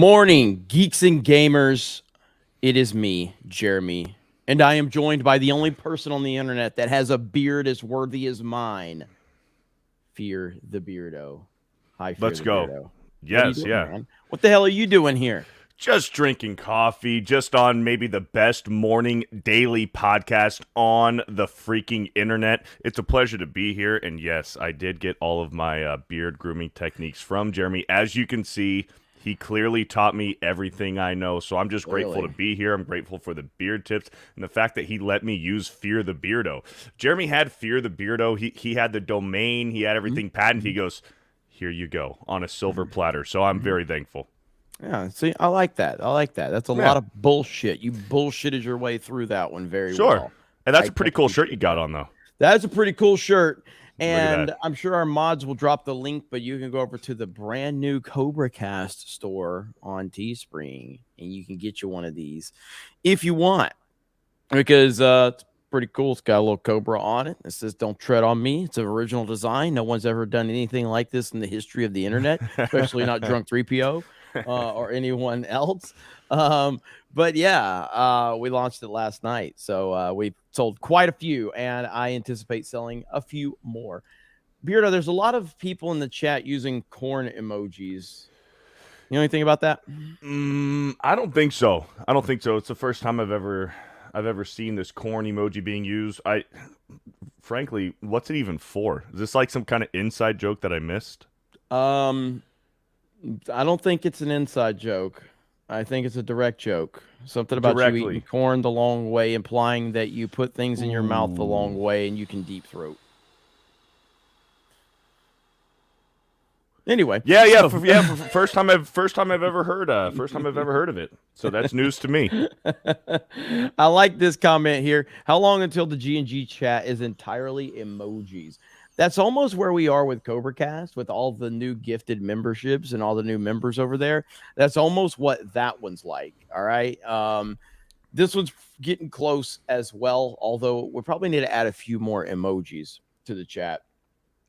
morning, geeks and gamers. It is me, Jeremy, and I am joined by the only person on the internet that has a beard as worthy as mine, Fear the Beardo. Hi, Fear Let's the go. Beardo. What are you Yes, doing, yeah. man? What the hell are you doing here? Just drinking coffee, just on maybe the best morning daily podcast on the freaking internet. It's a pleasure to be here. And yes, I did get all of my beard grooming techniques from Jeremy. As you can see, he clearly taught me everything I know. So I'm just grateful to be here. I'm grateful for the beard tips and the fact that he let me use Fear the Beardo. Jeremy had Fear the Beardo. He had the domain. He had everything patented. He goes, here you go, on a silver platter. So I'm very thankful. Yeah, see, I like that. I like that. That's a lot of bullshit. You bullshitted your way through that one very Sure. well. And that's a pretty cool shirt you got on, though. That's a pretty cool shirt. Look at And that. I'm sure our mods will drop the link, but you can go over to the brand new Cobra Cast store on Teespring and you can get you one of these if you want, because it's pretty cool. It's got a little Cobra on it. It says, "Don't tread on me." It's an original design. No one's ever done anything like this in the history of the internet, especially not Drunk 3PO or anyone else. But yeah, we launched it last night. So we sold quite a few, and I anticipate selling a few more. Beardo, there's a lot of people in the chat using corn emojis. You know anything about that? I don't think so. I don't think so. It's the first time I've ever seen this corn emoji being used. Frankly, what's it even for? Is this like some kind of inside joke that I missed? I don't think it's an inside joke. I think it's a direct joke. Something about you eating corn the long way, implying that you put things in your mouth the long way and you can deep throat. Anyway, first time I've ever heard of it. So that's news to me. I like this comment here. How long until the G&G chat is entirely emojis? That's almost where we are with CobraCast, with all the new gifted memberships and all the new members over there. That's almost what that one's like. All right. This one's getting close as well, although we probably need to add a few more emojis to the chat.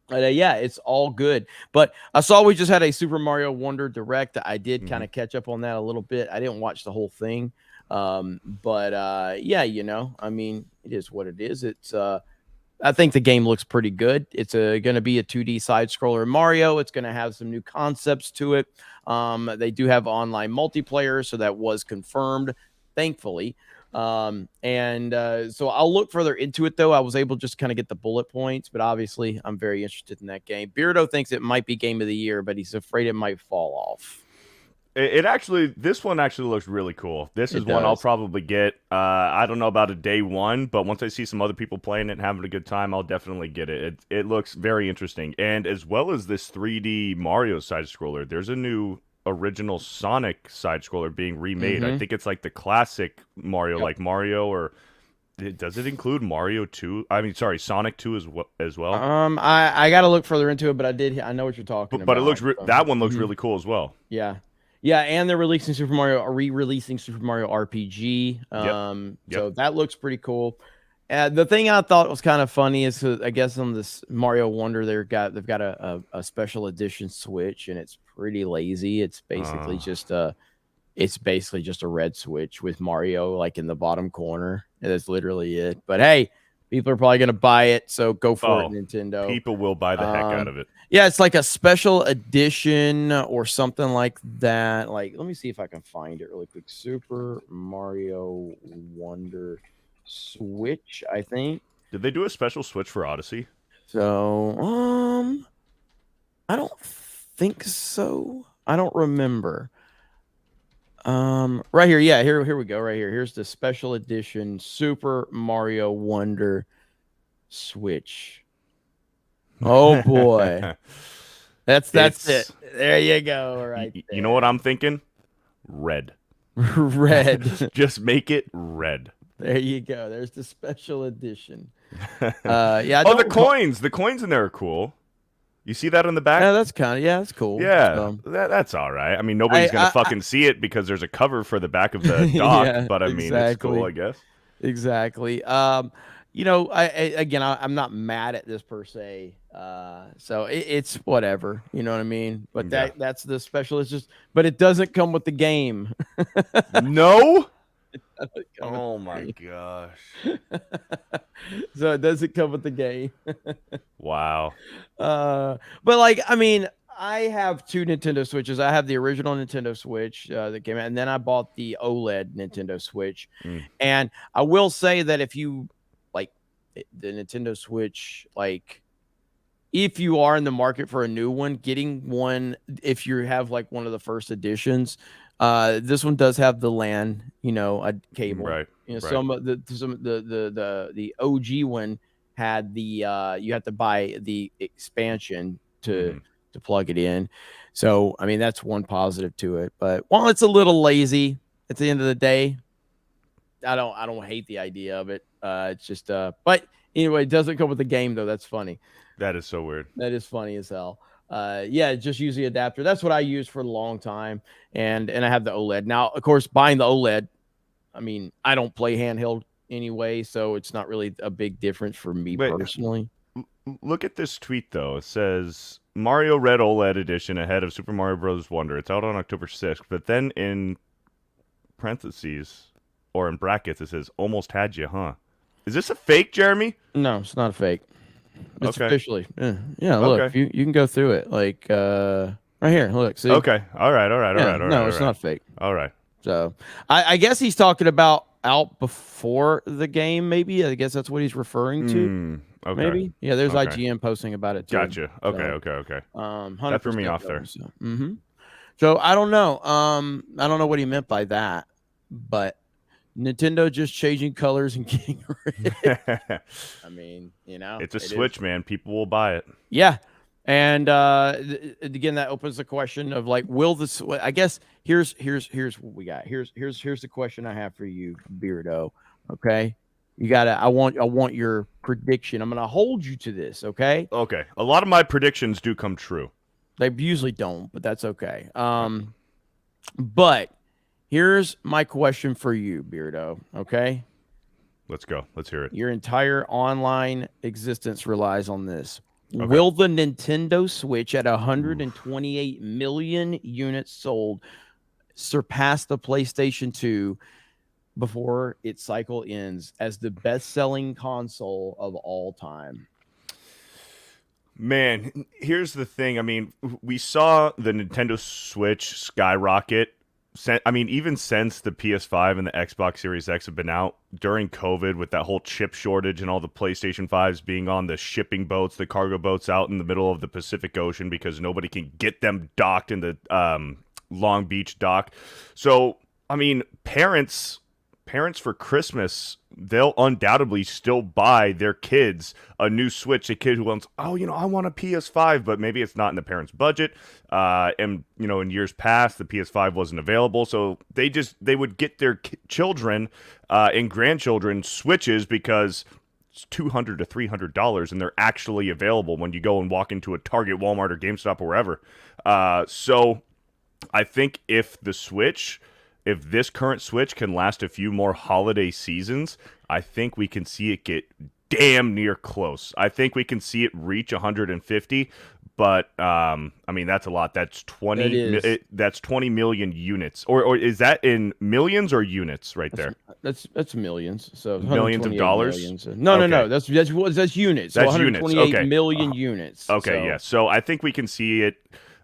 But yeah, it's all good. But I saw we just had a Super Mario Wonder Direct. I did kind of catch up on that a little bit. I didn't watch the whole thing. But yeah, you know, I mean, it is what it is. It's I think the game looks pretty good. It's going to be a 2D side scroller Mario. It's going to have some new concepts to it. They do have online multiplayer, so that was confirmed, thankfully. So I'll look further into it, though. I was able to just kind of get the bullet points, but obviously I'm very interested in that game. Beardo thinks it might be game of the year, but he's afraid it might fall off. This one actually looks really cool. This is one I'll probably get. I don't know about a day one, but once I see some other people playing it and having a good time, I'll definitely get it. It looks very interesting. And as well as this 3D Mario side-scroller, there's a new original Sonic side-scroller being remade. I think it's like the classic Mario, like Mario, or does it include Mario 2? I mean, sorry, Sonic 2 as well? I got to look further into it, but I know what you're talking about. But it looks that one looks really cool as well. Yeah. Yeah, and they're releasing re-releasing Super Mario RPG. So that looks pretty cool. The thing I thought was kind of funny is, I guess on this Mario Wonder, they've got a special edition Switch, and it's pretty lazy. It's basically just a red Switch with Mario like in the bottom corner. That's literally it. But hey, people are probably gonna buy it, so go for it, Nintendo. People will buy the heck out of it. Yeah, it's like a special edition or something like that. Like, let me see if I can find it really quick. Super Mario Wonder Switch, I think. Did they do a special Switch for Odyssey? So, I don't think so. I don't remember. Right here, yeah, here we go. Right here. Here's the special edition Super Mario Wonder Switch. Oh boy. That's it. There you go. Right. You know what I'm thinking? Red. Red. Just make it red. There you go. There's the special edition. The coins. The coins in there are cool. You see that in the back? Yeah, that's cool. Yeah, that's all right. I mean, nobody's gonna fucking see it because there's a cover for the back of the dock. But I mean, it's cool, I guess. Exactly. I'm not mad at this per se. So it's whatever, you know what I mean? But Yeah. that's the special. It's just, but it doesn't come with the game. No. It doesn't come with Oh the my game. gosh. So it doesn't come with the game. Wow. But like, I mean, I have two Nintendo Switches. I have the original Nintendo Switch that came out, and then I bought the OLED Nintendo Switch. Mm, And I will say that if you like the Nintendo Switch, like if you are in the market for a new one, getting one if you have like one of the first editions, this one does have the LAN, a cable. right. Right. Some of the OG one had the you have to buy the expansion Hmm. to plug it in. So I mean that's one positive to it. But while it's a little lazy at the end of the day, I don't hate the idea of it. It's just but anyway, it doesn't come with the game though. That's funny. That is so weird. That is funny as hell. Yeah, just use the adapter. That's what I used for a long time, and I have the OLED now. Of course, buying the OLED, I mean, I don't play handheld anyway, so it's not really a big difference for me Wait, personally. look at this tweet though. It says Mario Red OLED edition ahead of Super Mario Bros. Wonder. It's out on October 6th, but then in parentheses or in brackets it says almost had you, huh? Is this a fake, Jeremy? No, it's not a fake. It's Okay. officially. Yeah, look, Okay. you can go through it. Like right here, look, see? Okay. All right. All right. All Yeah, right. All right. no, All it's right. not fake. All right. So I guess he's talking about out before the game, maybe. I guess that's what he's referring to. Okay. Maybe. Yeah, there's Okay. IGN posting about it too. Gotcha. Okay. So Okay. Okay. That threw me 100% off there. though. So, so I don't know. I don't know what he meant by that, but Nintendo just changing colors and getting rid. I mean, It's a it Switch, is. man. People will buy it. Yeah. And again, that opens the question of like, will this? I guess here's what we got. Here's the question I have for you, Beardo. Okay, you gotta. I want your prediction. I'm gonna hold you to this. Okay, Okay. A lot of my predictions do come true. they usually don't, but that's okay. But here's my question for you, Beardo. Okay, Let's go. Let's hear it. your entire online existence relies on this. Okay. Will the Nintendo Switch at 128 million units sold surpass the PlayStation 2 before its cycle ends as the best-selling console of all time? Man, here's the thing. I mean, we saw the Nintendo Switch skyrocket. I mean, even since the PS5 and the Xbox Series X have been out during COVID with that whole chip shortage and all the PlayStation 5s being on the shipping boats, the cargo boats out in the middle of the Pacific Ocean because nobody can get them docked in the Long Beach dock. So, I mean, parents for Christmas, they'll undoubtedly still buy their kids a new Switch. A kid who wants, I want a PS5, but maybe it's not in the parents' budget. And in years past, the PS5 wasn't available, so they would get their children and grandchildren Switches because it's $200 to $300, and they're actually available when you go and walk into a Target, Walmart, or GameStop or wherever. So I think if this current Switch can last a few more holiday seasons, I think we can see it get damn near close. I think we can see it reach 150, but I mean that's a lot. That's 20. That is. That's 20 million units, or is that in millions or units right there? That's millions. So Millions of 128 dollars? million. So, no, Okay. no. That's units. So That's units. 128 Okay. million units. Okay, So, yeah. So I think we can see it.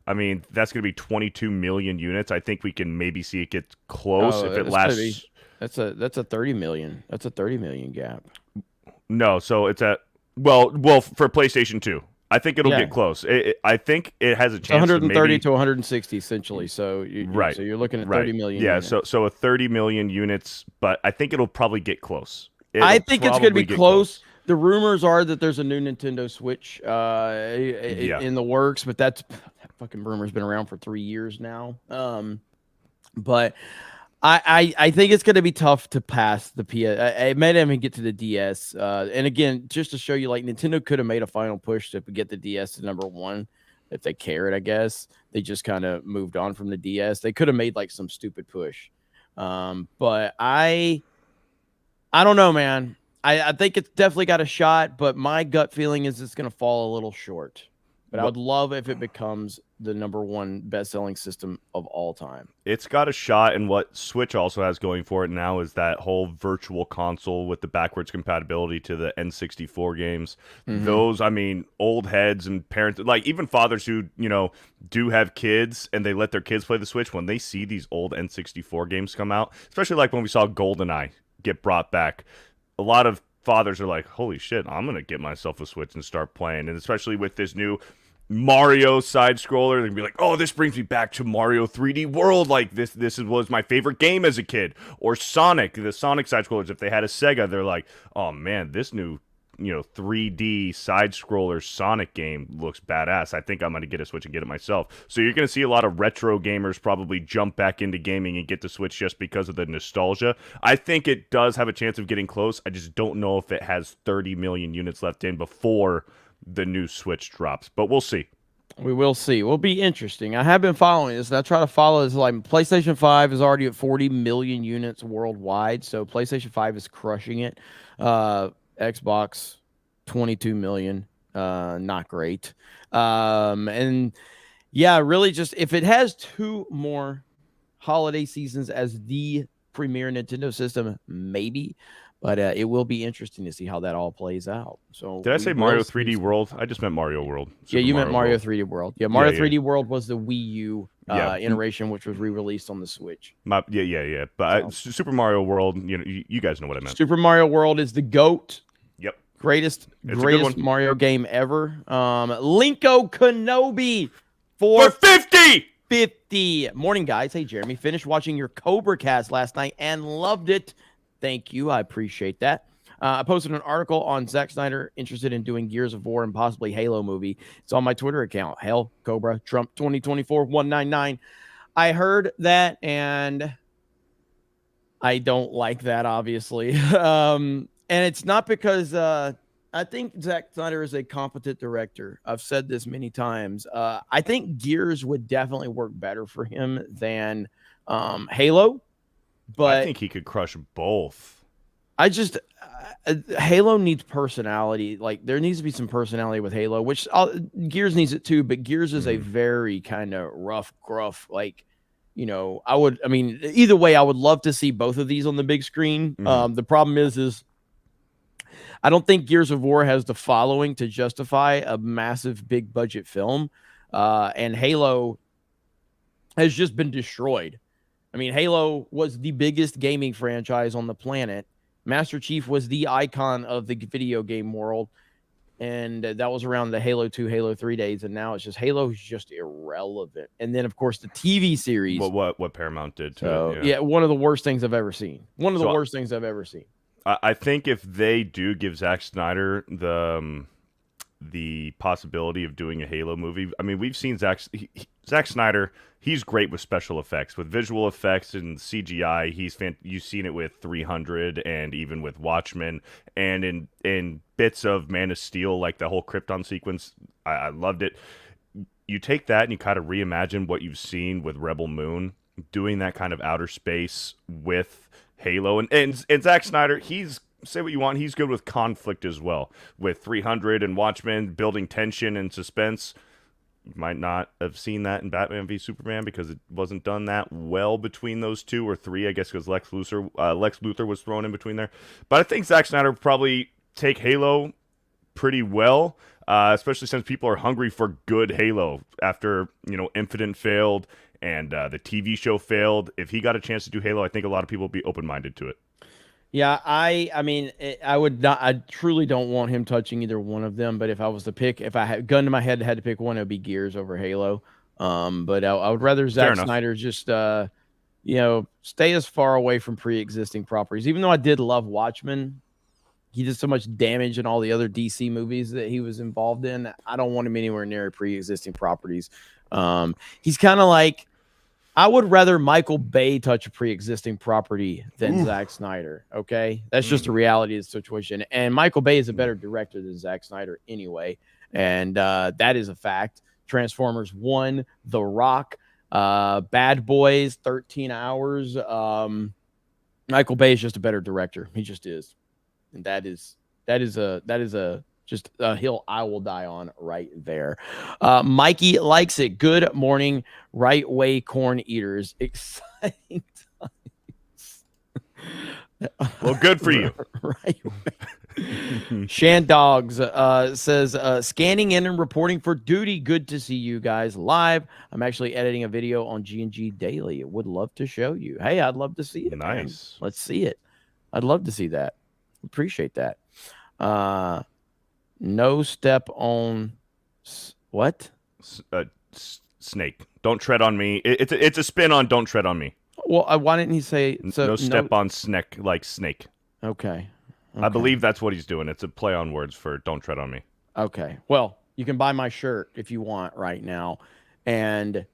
I mean, that's going to be 22 million units. I think we can maybe see it get close if it that's gotta be- lasts. that's a 30 million. That's a 30 million gap. No, so it's at well for PlayStation 2. I think it'll Yeah. get close. I think it has a It's chance 130 to maybe to 160 essentially. So right. so you're looking at right. 30 million. Yeah, units. so a 30 million units, but I think it'll probably get close. I think it's going to be get close. The rumors are that there's a new Nintendo Switch Yeah. in the works, but that fucking rumor's been around for 3 years now. But I think it's going to be tough to pass the PS. It may not even get to the DS. And again, just to show you, like Nintendo could have made a final push to get the DS to number one if they cared. I guess they just kind of moved on from the DS. They could have made like some stupid push. But I don't know, man. I think it's definitely got a shot, but my gut feeling is it's going to fall a little short. But I What would love if it becomes the number one best-selling system of all time. it's got a shot, and what Switch also has going for it now is that whole virtual console with the backwards compatibility to the N64 games. Mm-hmm. Those, I mean, old heads and parents, like even fathers who, do have kids and they let their kids play the Switch, when they see these old N64 games come out, especially like when we saw GoldenEye get brought back, a lot of fathers are like, holy shit, I'm going to get myself a Switch and start playing. And especially with this new Mario side scroller, they'd be like, "Oh, this brings me back to Mario 3D World. Like was my favorite game as a kid." Or Sonic, the Sonic side scrollers. If they had a Sega, they're like, "Oh man, this new 3D side scroller Sonic game looks badass. I think I'm gonna get a Switch and get it myself." So you're gonna see a lot of retro gamers probably jump back into gaming and get the Switch just because of the nostalgia. I think it does have a chance of getting close. I just don't know if it has 30 million units left in before the new Switch drops, but we'll see. We will see. Will be interesting. I have been following this, and I try to follow this. Like PlayStation 5 is already at 40 million units worldwide, so PlayStation 5 is crushing it. Xbox 22 million, not great. And yeah, really, just if it has two more holiday seasons as the premier Nintendo system, maybe. But it will be interesting to see how that all plays out. So Did I we say will Mario see 3D some World? I just meant Mario World. yeah, Super you meant Mario Mario World. 3D World. Yeah, Yeah, Mario yeah, 3D World was the Wii U yeah. iteration, which was re-released on the Switch. Yeah. But So, Super Mario World, you guys know what I meant. Super Mario World is the GOAT, Yep, greatest it's a good one. Mario game ever. Linko Kenobi For for 50. 50. Morning, guys. Hey, Jeremy. Finished watching your Cobra cast last night and loved it. Thank you. I appreciate that. I posted an article on Zack Snyder interested in doing Gears of War and possibly Halo movie. It's on my Twitter account. Hell, Cobra, Trump 2024 199. I heard that and I don't like that, obviously. And it's not because I think Zack Snyder is a competent director. I've said this many times. I think Gears would definitely work better for him than Halo, I but think he could crush both. I just Halo needs personality. Like there needs to be some personality with Halo, which Gears needs it too. But Gears is a very kind of rough, gruff. Like I mean, either way, I would love to see both of these on the big screen. The problem is I don't think Gears of War has the following to justify a massive, big budget film. And Halo has just been destroyed. I mean, Halo was the biggest gaming franchise on the planet. Master Chief was the icon of the video game world. And that was around the Halo 2, Halo 3 days. And now it's just Halo is just irrelevant. And then, of course, the TV series. What Paramount did to it. Yeah, one of the worst things I've ever seen. One of the So worst things I've ever seen. I think if they do give Zack Snyder the possibility of doing a Halo movie, I mean, we've seen Zack Snyder. He's great with special effects, with visual effects and CGI. You've seen it with 300 and even with Watchmen and in bits of Man of Steel, like the whole Krypton sequence. I loved it. You take that and you kind of reimagine what you've seen with Rebel Moon, doing that kind of outer space with Halo, and Zack Snyder, say what you want, he's good with conflict as well. With 300 and Watchmen, building tension and suspense. You might not have seen that in Batman v Superman because it wasn't done that well between those two, or three, I guess, because Lex Luthor was thrown in between there. But I think Zack Snyder would probably take Halo pretty well, especially since people are hungry for good Halo after Infinite failed and the TV show failed. If he got a chance to do Halo, I think a lot of people would be open-minded to it. Yeah, I mean, I would not. I truly don't want him touching either one of them. But if I was to pick, if I had gun to my head, had to pick one, it would be Gears over Halo. But I would rather Zack Snyder just, stay as far away from pre-existing properties. Even though I did love Watchmen, he did so much damage in all the other DC movies that he was involved in. I don't want him anywhere near pre-existing properties. He's kind of like, I would rather Michael Bay touch a pre-existing property than Zack Snyder. Okay, that's just the reality of the situation. And Michael Bay is a better director than Zack Snyder anyway, and that is a fact. Transformers 1, The Rock, Bad Boys, 13 Hours. Michael Bay is just a better director. He just is. And that is a just a hill I will die on right there. Mikey likes it. Good morning, right way corn eaters. Exciting times. Well, good for you. Right. Shan Dogs says, scanning in and reporting for duty. Good to see you guys live. I'm actually editing a video on G&G Daily. Would love to show you. Hey, I'd love to see it, man. Nice. Let's see it. I'd love to see that. Appreciate that. No step on what? Snake. Don't tread on me. It's a spin on don't tread on me. Well, why didn't he say so? No step on snake like snake. Okay. I believe that's what he's doing. It's a play on words for don't tread on me. Okay. Well, you can buy my shirt if you want right now, and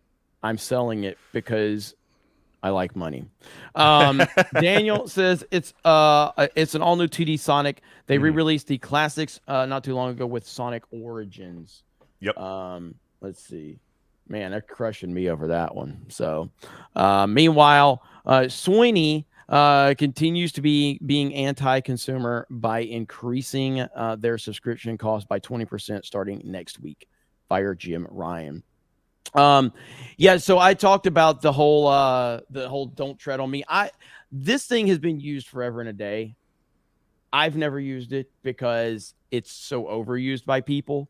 I'm selling it because I like money. Daniel says it's an all new 2D Sonic. They re-released the classics not too long ago with Sonic Origins. Yep. Let's see. Man, they're crushing me over that one. So, meanwhile, Sweeney continues to be being anti-consumer by increasing their subscription cost by 20% starting next week. Fire Jim Ryan. Yeah, so I talked about the whole don't tread on me. This thing has been used forever and a day. I've never used it because it's so overused by people.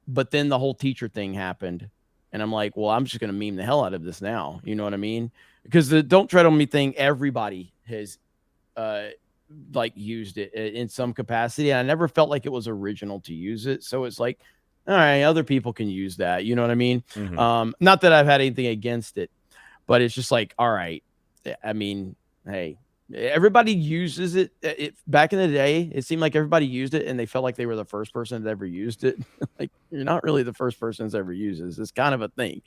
But then the whole teacher thing happened. And I'm like, well, I'm just going to meme the hell out of this now. You know what I mean? Because the don't tread on me thing, everybody has used it in some capacity. And I never felt like it was original to use it. So it's like, all right, other people can use that. You know what I mean? Not that I've had anything against it, but it's just like, all right. I mean, hey, everybody uses it. Back in the day, it seemed like everybody used it and they felt like they were the first person that ever used it. Like, you're not really the first person that's ever used this. It's kind of a thing.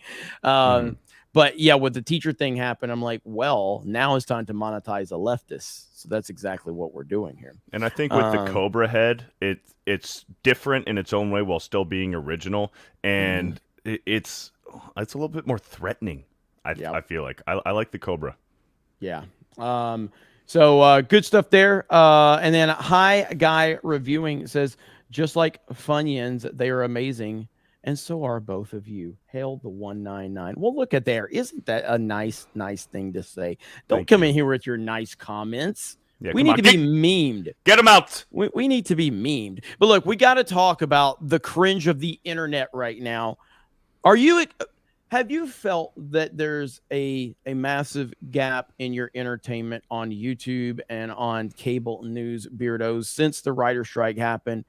But yeah, with the teacher thing happened, I'm like, well, now it's time to monetize a leftist. So that's exactly what we're doing here. And I think with the Cobra head, it's different in its own way while still being original, and it's a little bit more threatening. I feel like I like the Cobra. Yeah. So good stuff there. And then Hi Guy Reviewing says, just like Funyuns, they are amazing. And so are both of you. Hail the 199. Well, look at there. Isn't that a nice thing to say? Don't come in here with your nice comments. Yeah, we need to be memed. Get them out. We need to be memed. But look, we got to talk about the cringe of the internet right now. Have you felt that there's a massive gap in your entertainment on YouTube and on cable news, beardos, since the writer strike happened?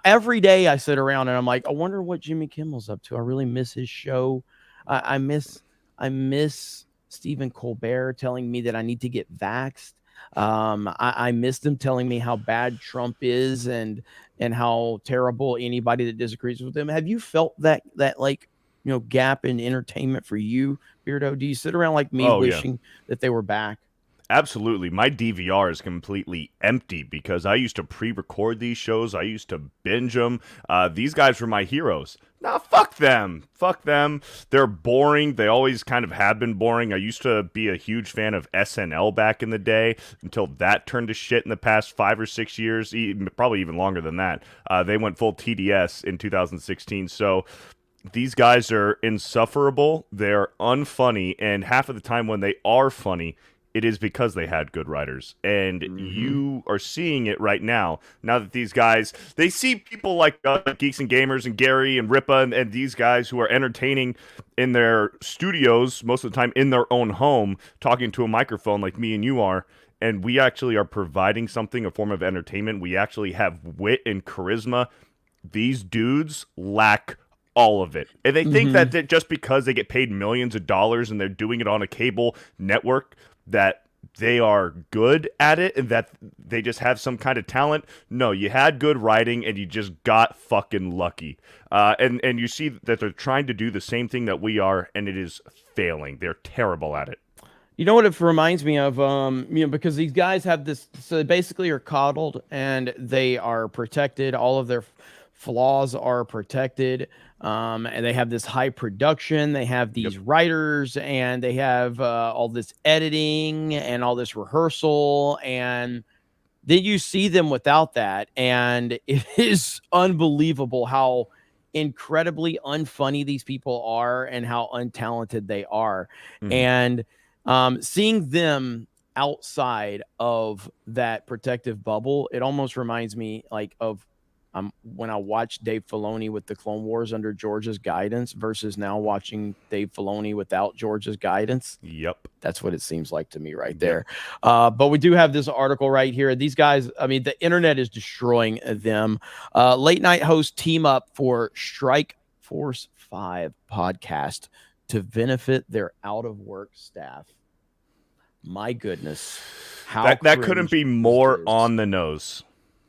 Every day I sit around and I'm like, I wonder what Jimmy Kimmel's up to. I really miss his show. I miss Stephen Colbert telling me that I need to get vaxxed. I missed him telling me how bad Trump is and how terrible anybody that disagrees with him. Have you felt that like, gap in entertainment for you, Beardo? Do you sit around like me wishing that they were back? Absolutely. My DVR is completely empty because I used to pre-record these shows. I used to binge them. These guys were my heroes. Nah, fuck them. Fuck them. They're boring. They always kind of have been boring. I used to be a huge fan of SNL back in the day until that turned to shit in the past 5 or 6 years, probably even longer than that. They went full TDS in 2016. So these guys are insufferable. They're unfunny. And half of the time when they are funny, it is because they had good writers. And you are seeing it right now. Now that these guys, they see people like Geeks and Gamers and Gary and Ripa and these guys who are entertaining in their studios, most of the time in their own home, talking to a microphone like me and you are. And we actually are providing something, a form of entertainment. We actually have wit and charisma. These dudes lack all of it. And they think that just because they get paid millions of dollars and they're doing it on a cable network, that they are good at it and that they just have some kind of talent. No, you had good writing and you just got fucking lucky. And you see that they're trying to do the same thing that we are, and it is failing. They're terrible at it. You know what it reminds me of? Because these guys have this, so they basically are coddled and they are protected. All of their flaws are protected. And they have this high production. They have these writers, and they have all this editing and all this rehearsal. And then you see them without that, and it is unbelievable how incredibly unfunny these people are and how untalented they are. Mhm. And seeing them outside of that protective bubble, it almost reminds me like of when I watched Dave Filoni with the Clone Wars under George's guidance versus now watching Dave Filoni without George's guidance. Yep. That's what it seems like to me right Yep. there. But we do have this article right here. These guys, I mean, the internet is destroying them. Late night hosts team up for Strike Force 5 podcast to benefit their out of work staff. My goodness. How That couldn't be more this? on the nose.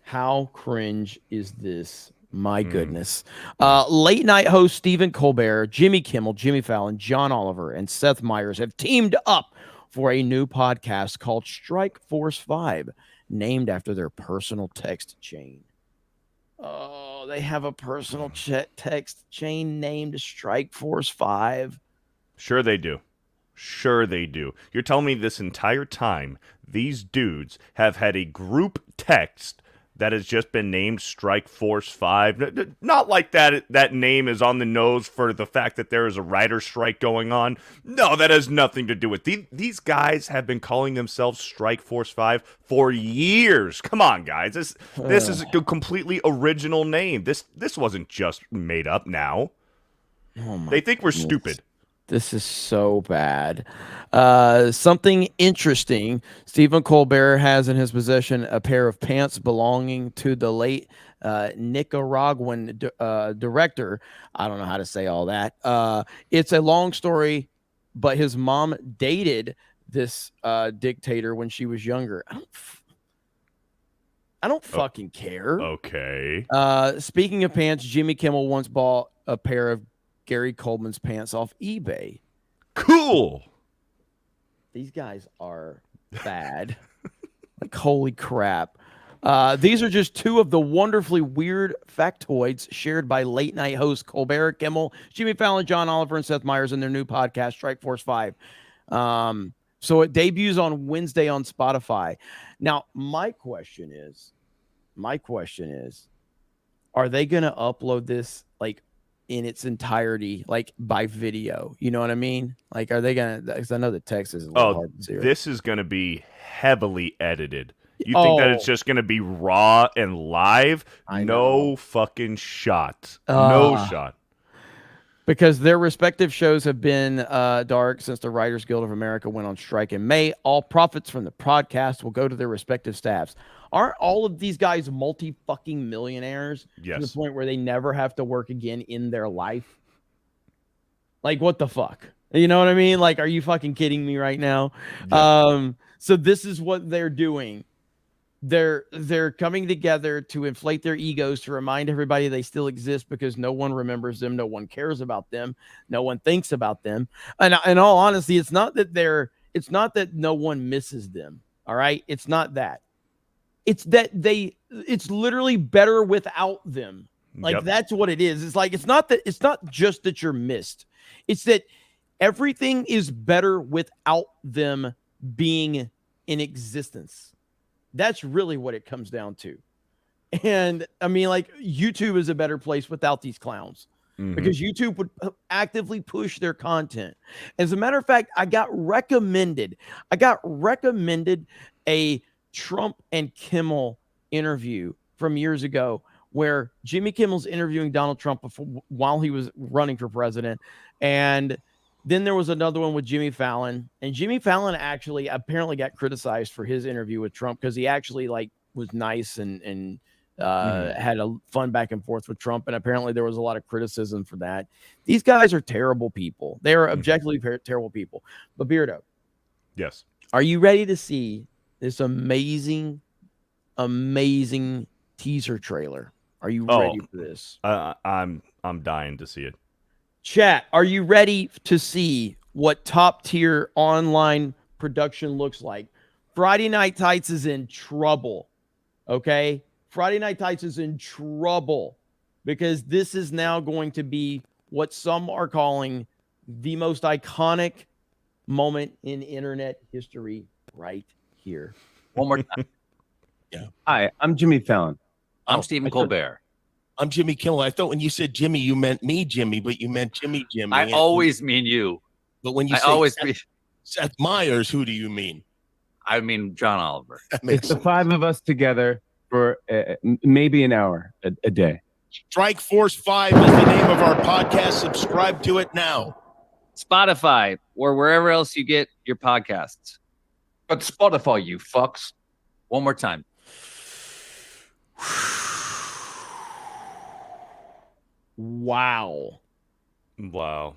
How cringe is this? My goodness. Mm. Late night host Stephen Colbert, Jimmy Kimmel, Jimmy Fallon, John Oliver, and Seth Meyers have teamed up for a new podcast called Strike Force 5, named after their personal text chain. Oh, they have a personal text chain named Strike Force 5. Sure they do. Sure they do. You're telling me this entire time these dudes have had a group text that has just been named Strike Force 5. Not like that name is on the nose for the fact that there is a writer's strike going on. No, that has nothing to do with it. These guys have been calling themselves Strike Force 5 for years. Come on, guys. This is a completely original name. This wasn't just made up now. They think we're stupid. This is so bad. Something interesting. Stephen Colbert has in his possession a pair of pants belonging to the late Nicaraguan director. I don't know how to say all that. It's a long story, but his mom dated this dictator when she was younger. I don't fucking care. Okay. Speaking of pants, Jimmy Kimmel once bought a pair of Gary Coleman's pants off eBay. Cool. These guys are bad. Like, holy crap. These are just two of the wonderfully weird factoids shared by late night hosts Colbert, Kimmel, Jimmy Fallon, John Oliver, and Seth Meyers in their new podcast, Strike Force 5. So it debuts on Wednesday on Spotify. Now, my question is, are they going to upload this like in its entirety, like by video? You know what I mean? Like, are they gonna? Because I know the text is a little hard to see. This is gonna be heavily edited. You think that it's just gonna be raw and live? No fucking shot. No shot. Because their respective shows have been dark since the Writers Guild of America went on strike in May. All profits from the podcast will go to their respective staffs. Aren't all of these guys multi-fucking millionaires to the point where they never have to work again in their life? Like, what the fuck? You know what I mean? Like, are you fucking kidding me right now? Yeah. So this is what they're doing. They're coming together to inflate their egos, to remind everybody they still exist, because no one remembers them, no one cares about them, no one thinks about them. And in all honesty, it's not that no one misses them. All right, it's not that. It's that it's literally better without them. Like, that's what it is. It's like, it's not just that you're missed. It's that everything is better without them being in existence. That's really what it comes down to. And I mean, like, YouTube is a better place without these clowns, because YouTube would actively push their content. As a matter of fact, I got recommended a Trump and Kimmel interview from years ago, where Jimmy Kimmel's interviewing Donald Trump while he was running for president. And then there was another one with Jimmy Fallon, and Jimmy Fallon actually apparently got criticized for his interview with Trump, because he actually like was nice and had a fun back and forth with Trump. And apparently there was a lot of criticism for that. These guys are terrible people. They are objectively terrible people. But Beardo, yes, are you ready to see this amazing teaser trailer? Are you ready for this? I'm dying to see it. Chat, are you ready to see what top tier online production looks like? Friday Night Tights is in trouble. Okay? Friday Night Tights is in trouble, because this is now going to be what some are calling the most iconic moment in internet history right here. One more time. Yeah. Hi, I'm Jimmy Fallon. I'm Stephen Colbert. I'm Jimmy Kimmel. I thought when you said Jimmy, you meant me, Jimmy, but you meant Jimmy. I always mean you. But when you say Seth Meyers, who do you mean? I mean John Oliver. It's the five of us together for maybe an hour a day. Strike Force 5 is the name of our podcast. Subscribe to it now. Spotify or wherever else you get your podcasts. But Spotify, you fucks. One more time. Wow. Wow.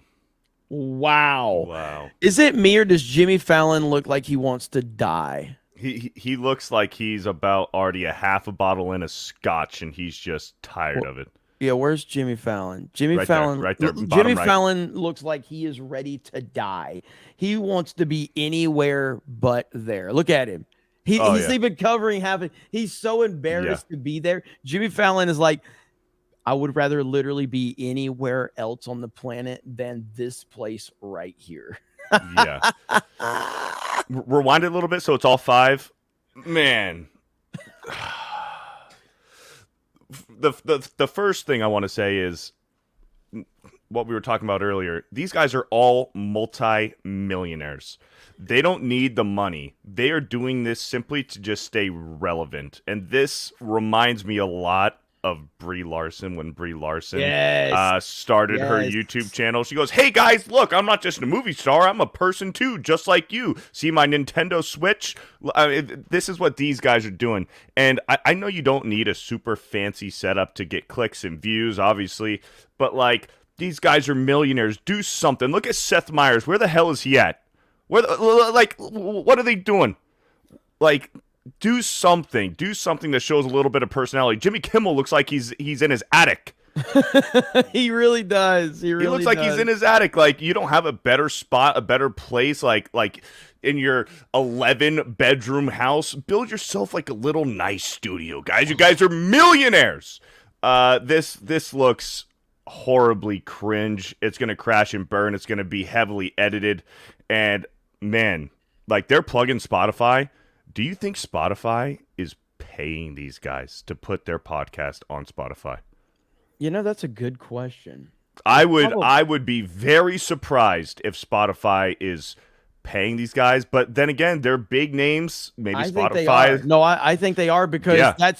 Wow. Wow. Is it me or does Jimmy Fallon look like he wants to die? He looks like he's about already a half a bottle in of scotch and he's just tired of it. Yeah, where's Jimmy Fallon? Jimmy Right Fallon. there, right there, Jimmy right. Fallon looks like he is ready to die. He wants to be anywhere but there. Look at him. He's even covering half. He's so embarrassed to be there. Jimmy Fallon is like, I would rather literally be anywhere else on the planet than this place right here. Yeah. Rewind it a little bit so it's all five. Man. The first thing I want to say is what we were talking about earlier. These guys are all multi-millionaires. They don't need the money. They are doing this simply to just stay relevant. And this reminds me a lot of Brie Larson when Brie Larson started her YouTube channel. She goes, hey guys, look, I'm not just a movie star. I'm a person too, just like you. See my Nintendo Switch? This is what these guys are doing. And I know you don't need a super fancy setup to get clicks and views, obviously. But like, these guys are millionaires. Do something. Look at Seth Meyers. Where the hell is he at? What are they doing? Like, do something that shows a little bit of personality. Jimmy Kimmel looks like he's in his attic. He really does. He looks like he's in his attic. Like, you don't have a better spot, a better place, like in your 11-bedroom house. Build yourself like a little nice studio, guys. You guys are millionaires. This looks horribly cringe. It's gonna crash and burn. It's gonna be heavily edited, and man, like, they're plugging Spotify. Do you think Spotify is paying these guys to put their podcast on Spotify? You know, that's a good question. I would be very surprised if Spotify is paying these guys, but then again, they're big names. Maybe Spotify. No, I think they are because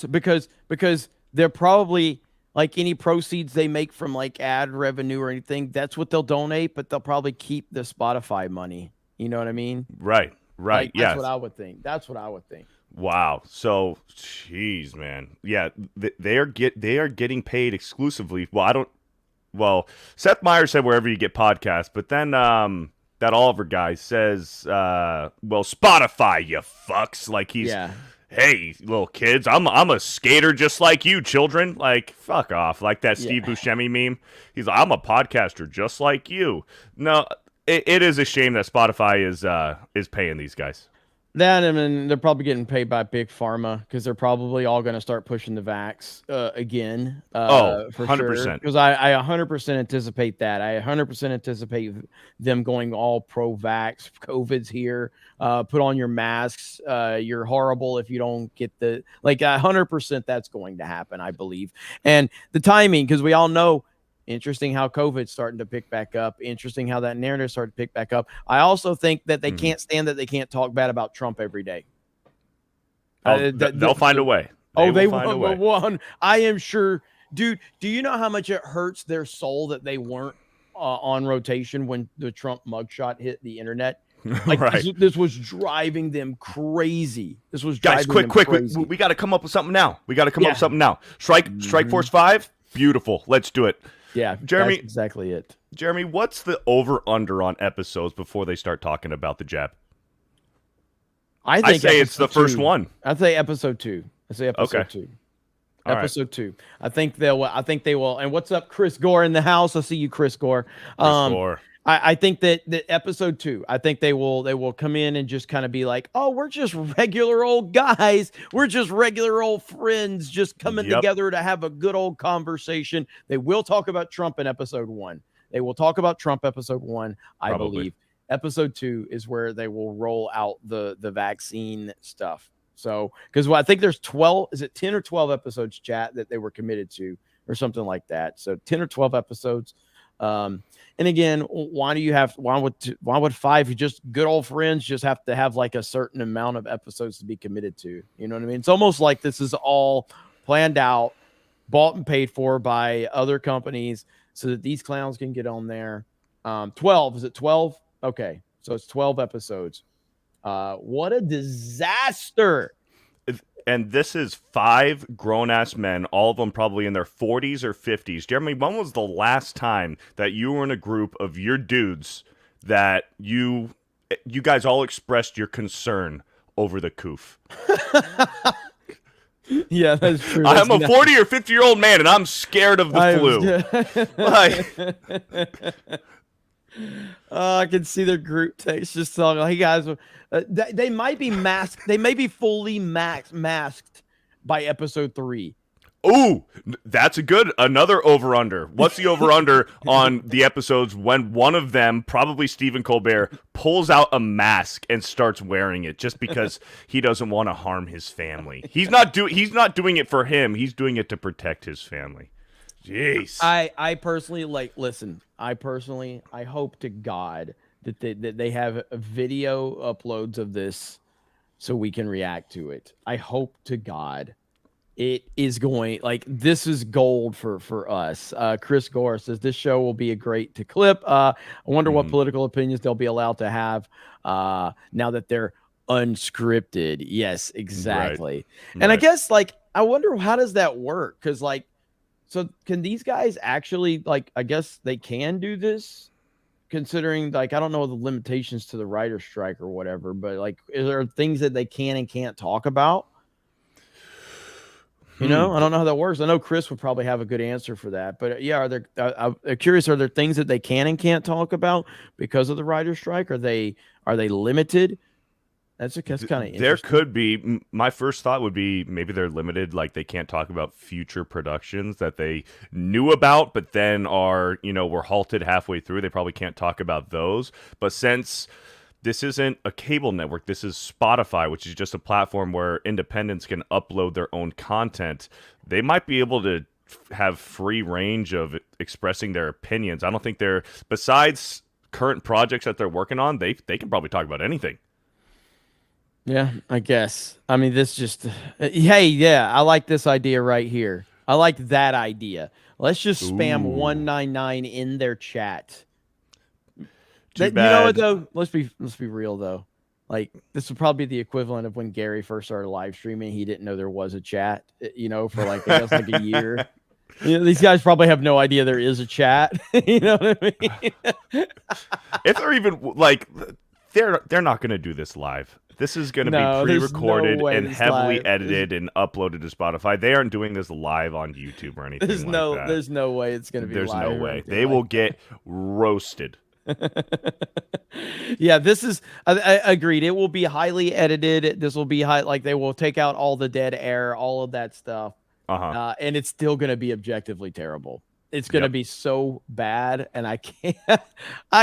they're probably, like, any proceeds they make from like ad revenue or anything, that's what they'll donate, but they'll probably keep the Spotify money. You know what I mean? Right. Like, that's what I would think. That's what I would think. Wow. So, jeez, man. Yeah, they are getting paid exclusively. Well, Seth Meyers said wherever you get podcasts, but then that Oliver guy says, well, Spotify, you fucks. Like, he's hey, little kids, I'm a skater just like you, children. Like, fuck off. Like that Steve Buscemi meme. He's like, I'm a podcaster just like you. No, it is a shame that Spotify is paying these guys. That, I mean, they're probably getting paid by Big Pharma because they're probably all going to start pushing the vax again. For 100%. Sure. Because I 100% anticipate that. I 100% anticipate them going all pro-vax. COVID's here. Put on your masks. You're horrible if you don't get the... Like, 100% that's going to happen, I believe. And the timing, because we all know, interesting how COVID's starting to pick back up. Interesting how that narrative started to pick back up. I also think that they can't stand that they can't talk bad about Trump every day. They'll find a way. They will find a way. I am sure. Dude, do you know how much it hurts their soul that they weren't on rotation when the Trump mugshot hit the internet? Like, right. This was driving them crazy. This was driving them crazy. We got to come up with something now. Strike Force 5. Beautiful. Let's do it. Yeah, Jeremy, that's exactly it. Jeremy, what's the over-under on episodes before they start talking about the jab? I say it's the first one. I'd say episode 2. Episode 2. Episode 2. I think they will. And what's up, Chris Gore in the house? I see you, Chris Gore. Chris Gore. I think that episode 2, I think they will come in and just kind of be like, oh, we're just regular old guys. We're just regular old friends just coming together to have a good old conversation. They will talk about Trump in episode 1. They will talk about Trump episode 1, I believe. Episode 2 is where they will roll out the vaccine stuff. So, because I think there's 12, is it 10 or 12 episodes, chat, that they were committed to, or something like that. So 10 or 12 episodes. And again, why would 5 just good old friends just have to have like a certain amount of episodes to be committed to? You know what I mean? It's almost like this is all planned out, bought and paid for by other companies so that these clowns can get on there. 12, is it 12? Okay. So it's 12 episodes. What a disaster. And this is 5 grown-ass men, all of them probably in their 40s or 50s. Jeremy, when was the last time that you were in a group of your dudes that you guys all expressed your concern over the coof? Yeah, that's true. I'm a 40 or 50-year-old man, and I'm scared of the flu. I can see their group text just talking. Hey guys, they might be masked. They may be fully masked by episode 3. Ooh, that's another over-under. What's the over-under on the episodes when one of them, probably Stephen Colbert, pulls out a mask and starts wearing it just because he doesn't want to harm his family? He's not doing it for him. He's doing it to protect his family. Jeez. I personally I hope to God that they have video uploads of this so we can react to it. I hope to God it is going, like, this is gold for us. Chris Gore says this show will be a great to clip. I wonder what political opinions they'll be allowed to have now that they're unscripted. Yes, exactly. Right. And I guess, like, I wonder how does that work? Because, like, so can these guys actually, like, I guess they can do this, considering, like, I don't know the limitations to the writer's strike or whatever, but, like, is there things that they can and can't talk about? You know, I don't know how that works. I know Chris would probably have a good answer for that, but yeah, are there? I'm curious. Are there things that they can and can't talk about because of the writer's strike? Are they limited? That's kind of interesting. There could be. My first thought would be maybe they're limited, like they can't talk about future productions that they knew about, but then were halted halfway through. They probably can't talk about those. But since this isn't a cable network, this is Spotify, which is just a platform where independents can upload their own content, they might be able to have free range of expressing their opinions. I don't think besides current projects that they're working on, they can probably talk about anything. Yeah, I guess. I mean, this just, hey, yeah, I like this idea right here. I like that idea. Let's just spam 199 in their chat. You know what, though? Let's be real, though. Like, this would probably be the equivalent of when Gary first started live streaming. He didn't know there was a chat, for like, I guess, like a year. These guys probably have no idea there is a chat. You know what I mean? If they're even, like, they're not going to do this live. This is going to be pre-recorded and heavily edited and uploaded to Spotify. They aren't doing this live on YouTube or anything like that. There's no way it's going to be live. There's no way. They will get roasted. Yeah, this is I agreed. It will be highly edited. This will be like they will take out all the dead air, all of that stuff. And it's still going to be objectively terrible. It's going to be so bad, and I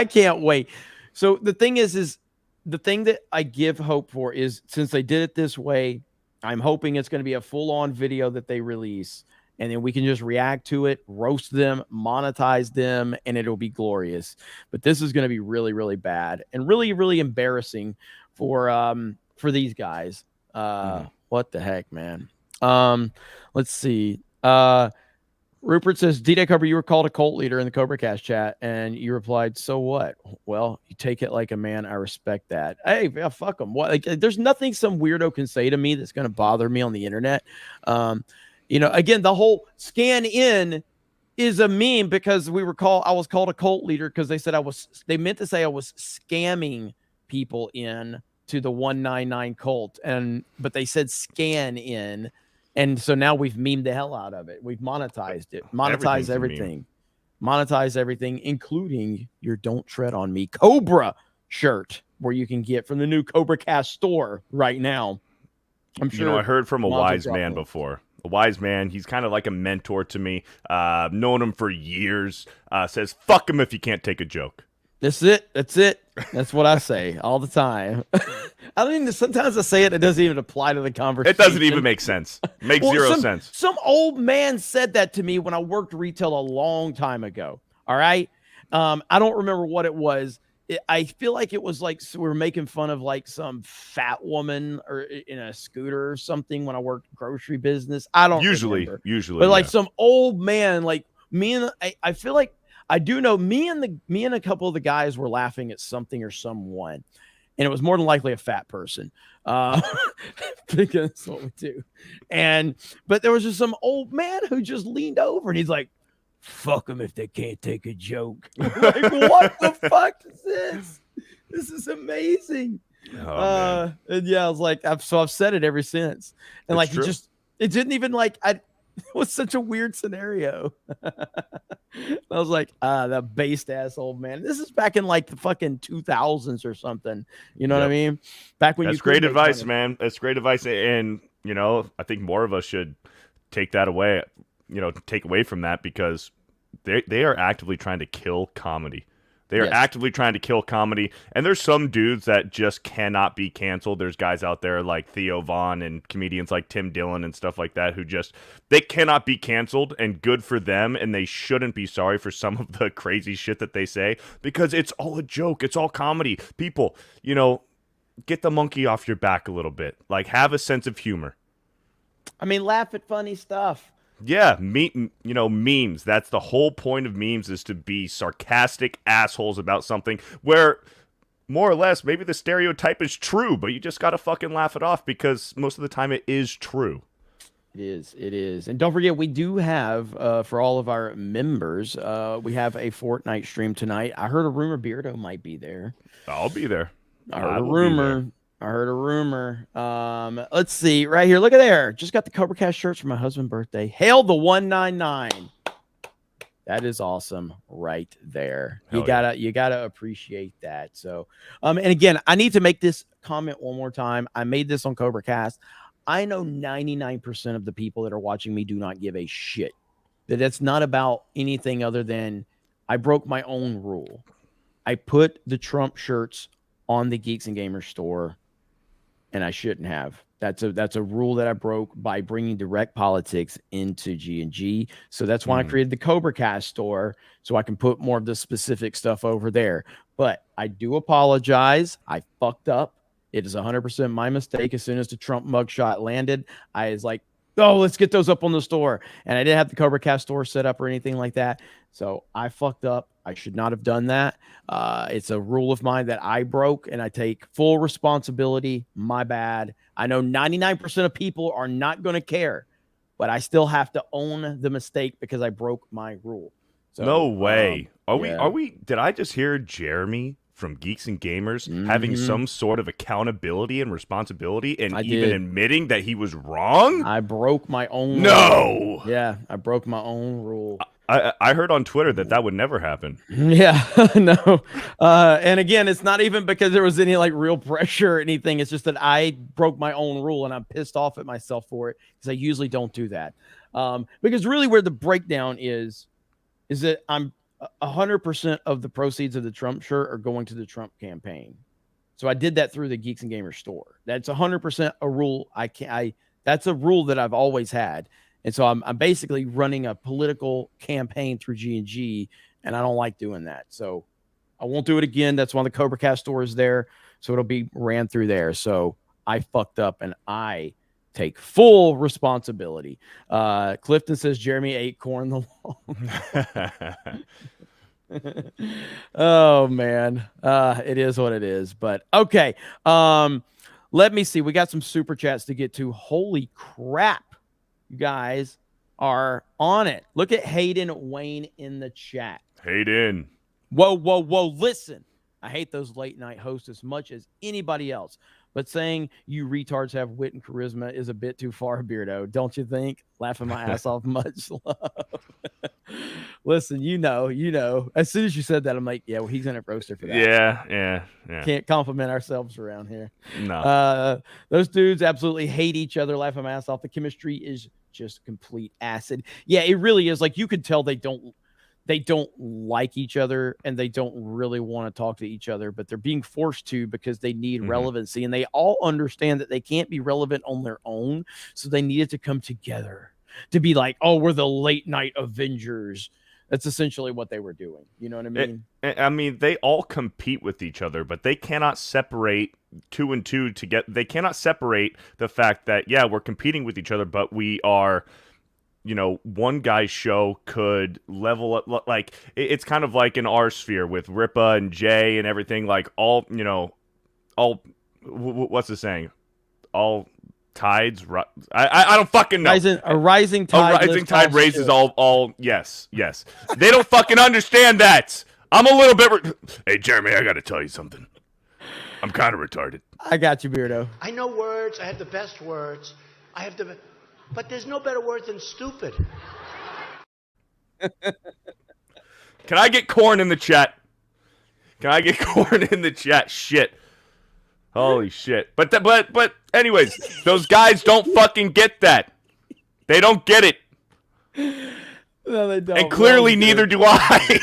can't wait. So the thing is the thing that I give hope for is, since they did it this way, I'm hoping it's going to be a full-on video that they release, and then we can just react to it, roast them, monetize them, and it'll be glorious. But this is going to be really, really bad and really, really embarrassing for these guys. What the heck, man? Let's see. Rupert says, D-Day Cobra, you were called a cult leader in the Cobra Cast chat, and you replied, so what? Well, you take it like a man. I respect that. Hey, fuck them. What? Like, there's nothing some weirdo can say to me that's going to bother me on the internet. Again, the whole scan in is a meme because I was called a cult leader because they meant to say I was scamming people in to the 199 cult, but they said scan in. And so now we've memed the hell out of it. We've monetized it. Monetize everything. Monetize everything, including your Don't Tread on Me Cobra shirt, where you can get from the new Cobra Cast store right now. I'm sure. I heard from a wise man before. A wise man. He's kind of like a mentor to me. Known him for years. Says, fuck him if you can't take a joke. That's it. That's it. That's what I say all the time. I don't even. Sometimes I say it. It doesn't even apply to the conversation. It doesn't even make sense. Makes zero sense. Some old man said that to me when I worked retail a long time ago. All right. I don't remember what it was. I feel like it was like we were making fun of like some fat woman or in a scooter or something when I worked grocery business. I don't remember. But like some old man, like me and I feel like I do know me and a couple of the guys were laughing at something or someone, and it was more than likely a fat person. Because that's what we do. But there was just some old man who just leaned over and he's like, fuck them if they can't take a joke. Like, what the fuck is this? This is amazing. And yeah, I was like, I've said it ever since. And like, it didn't even like, it was such a weird scenario. I was like, that based ass old man. This is back in like the fucking 2000s or something. You know what I mean? Back when That's great advice, man. That's great advice. And, you know, I think more of us should take that away. Take away from that, because they are actively trying to kill comedy. They are actively trying to kill comedy. And there's some dudes that just cannot be canceled. There's guys out there like Theo Vaughn and comedians like Tim Dillon and stuff like that who they cannot be canceled, and good for them. And they shouldn't be sorry for some of the crazy shit that they say, because it's all a joke. It's all comedy. People, get the monkey off your back a little bit. Like, have a sense of humor. I mean, laugh at funny stuff. Yeah, memes. That's the whole point of memes, is to be sarcastic assholes about something where, more or less, maybe the stereotype is true, but you just got to fucking laugh it off, because most of the time it is true. It is. And don't forget, we do have, for all of our members, we have a Fortnite stream tonight. I heard a rumor Beardo might be there. I'll be there. I heard a rumor. Let's see right here. Look at there. Just got the Cobra Cast shirts for my husband's birthday. Hail the 199. That is awesome right there. You gotta appreciate that. So, and again, I need to make this comment one more time. I made this on Cobra Cast. I know 99% of the people that are watching me do not give a shit. That's not about anything other than I broke my own rule. I put the Trump shirts on the Geeks and Gamers store, and I shouldn't have. That's a rule that I broke by bringing direct politics into G&G. So that's why I created the Cobra Cast store, so I can put more of the specific stuff over there. But I do apologize. I fucked up. It is 100% my mistake. As soon as the Trump mugshot landed, I was like, oh, let's get those up on the store. And I didn't have the Cobra Cast store set up or anything like that. So I fucked up. I should not have done that. It's a rule of mine that I broke, and I take full responsibility. My bad. I know 99% of people are not going to care, but I still have to own the mistake because I broke my rule. So, no way. Are we? Did I just hear Jeremy from Geeks and Gamers having some sort of accountability and responsibility, and admitting that he was wrong? I broke my own rule. Yeah, I broke my own rule. I heard on Twitter that would never happen. Yeah, no. And again, it's not even because there was any like real pressure or anything. It's just that I broke my own rule, and I'm pissed off at myself for it, because I usually don't do that. Because really where the breakdown is that I'm 100% of the proceeds of the Trump shirt are going to the Trump campaign. So I did that through the Geeks and Gamers store. That's 100% a rule. That's a rule that I've always had. And so I'm basically running a political campaign through G&G, and I don't like doing that. So I won't do it again. That's why the Cobra Cast store is there. So it'll be ran through there. So I fucked up, and I take full responsibility. Clifton says Jeremy ate corn the long. Oh, man. It is what it is. But okay. Let me see. We got some super chats to get to. Holy crap. You guys are on it. Look at Hayden Wayne in the chat. Hayden. Whoa. Listen, I hate those late night hosts as much as anybody else, but saying you retards have wit and charisma is a bit too far, Beardo. Don't you think? Laughing my ass off. Much love. Listen, you know. As soon as you said that, I'm like, yeah, well, he's in a roaster for that. Yeah. Can't compliment ourselves around here. No. Those dudes absolutely hate each other. Laughing my ass off. The chemistry is just complete acid. Yeah, it really is. Like, you could tell they don't they don't like each other and they don't really want to talk to each other, but they're being forced to because they need relevancy, and they all understand that they can't be relevant on their own. So they needed to come together to be like, oh, we're the late night Avengers. That's essentially what they were doing. You know what I mean? I mean, they all compete with each other, but they cannot separate two and two to get. They cannot separate the fact that, yeah, we're competing with each other, but we are, you know, one guy's show could level up. Like, it's kind of like in our sphere with Ripa and Jay and everything. Like, all, you know, all, what's the saying? All tides, I don't fucking know. A rising tide, Raises all. Yes. They don't fucking understand that. I'm a little bit. Hey, Jeremy, I got to tell you something. I'm kind of retarded. I got you, Beardo. I know words. I have the best words. But there's no better word than stupid. Can I get corn in the chat? Shit. Holy shit. But anyways, those guys don't fucking get that. They don't get it. No, they don't. And clearly neither do I.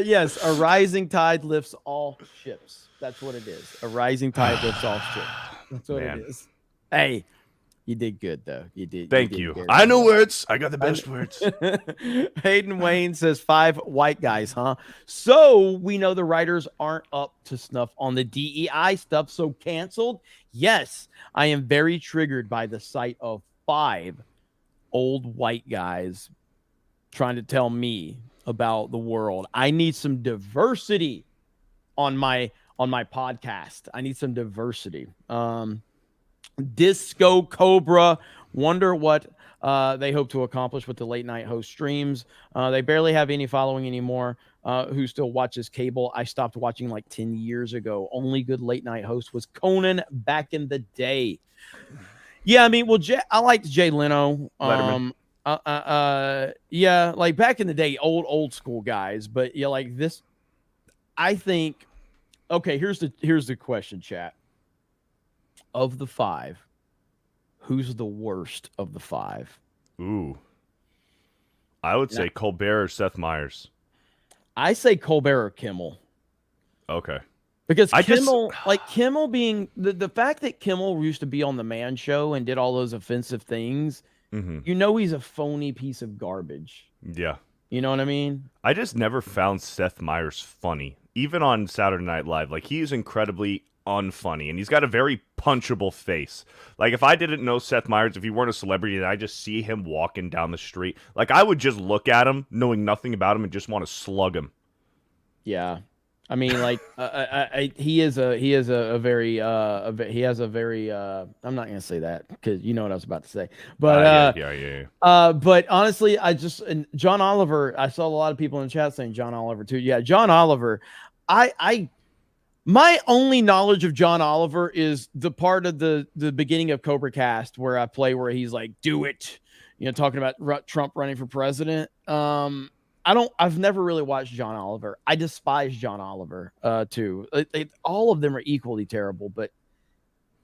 Yes, a rising tide lifts all ships. That's what it is. A rising tide lifts all ships. That's what it is. Hey, you did good, though. You did. Thank you. I know words. I got the best words. Hayden Wayne says 5 white guys, huh? So we know the writers aren't up to snuff on the DEI stuff, so canceled? Yes, I am very triggered by the sight of 5 old white guys trying to tell me about the world. I need some diversity on my podcast. I need some diversity. Disco Cobra, wonder what they hope to accomplish with the late night host streams. They barely have any following anymore. Who still watches cable? I stopped watching like 10 years ago. Only good late night host was Conan back in the day. Yeah, I mean, well, I liked Jay Leno. Yeah, like back in the day, old school guys. But yeah, like this, I think. Okay, here's the question, chat. Of the 5, who's the worst of the 5? Ooh, I would say Colbert or Seth Meyers. I say Colbert or Kimmel. Okay. Because Kimmel being the fact that Kimmel used to be on the Man Show and did all those offensive things, you know he's a phony piece of garbage. Yeah. You know what I mean? I just never found Seth Meyers funny, even on Saturday Night Live. Like, he is incredibly unfunny, and he's got a very punchable face. Like, if I didn't know Seth Meyers, if he weren't a celebrity, and I just see him walking down the street, like, I would just look at him, knowing nothing about him, and just want to slug him. Yeah. I mean, like, he has a very I'm not gonna say that because you know what I was about to say, but but honestly, and John Oliver, I saw a lot of people in the chat saying John Oliver too. Yeah, John Oliver. My only knowledge of John Oliver is the part of the beginning of Cobra Cast where I play where he's like, "Do it," you know, talking about Trump running for president. I've never really watched John Oliver. I despise John Oliver too. All of them are equally terrible, but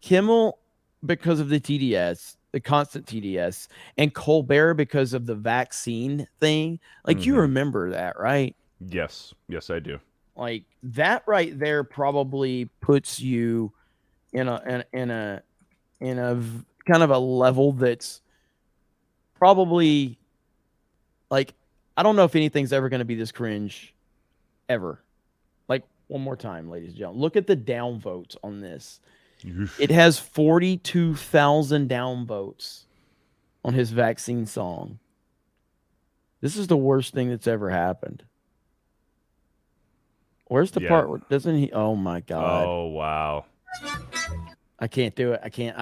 Kimmel because of the TDS, the constant TDS, and Colbert because of the vaccine thing. Like you remember that, right? Yes, I do. Like that right there probably puts you in a kind of a level that's probably like, I don't know if anything's ever going to be this cringe ever. Like, one more time, ladies and gentlemen. Look at the downvotes on this. It has 42,000 downvotes on his vaccine song. This is the worst thing that's ever happened. Where's the part where doesn't he? Oh my God. Oh, wow. I can't do it. I can't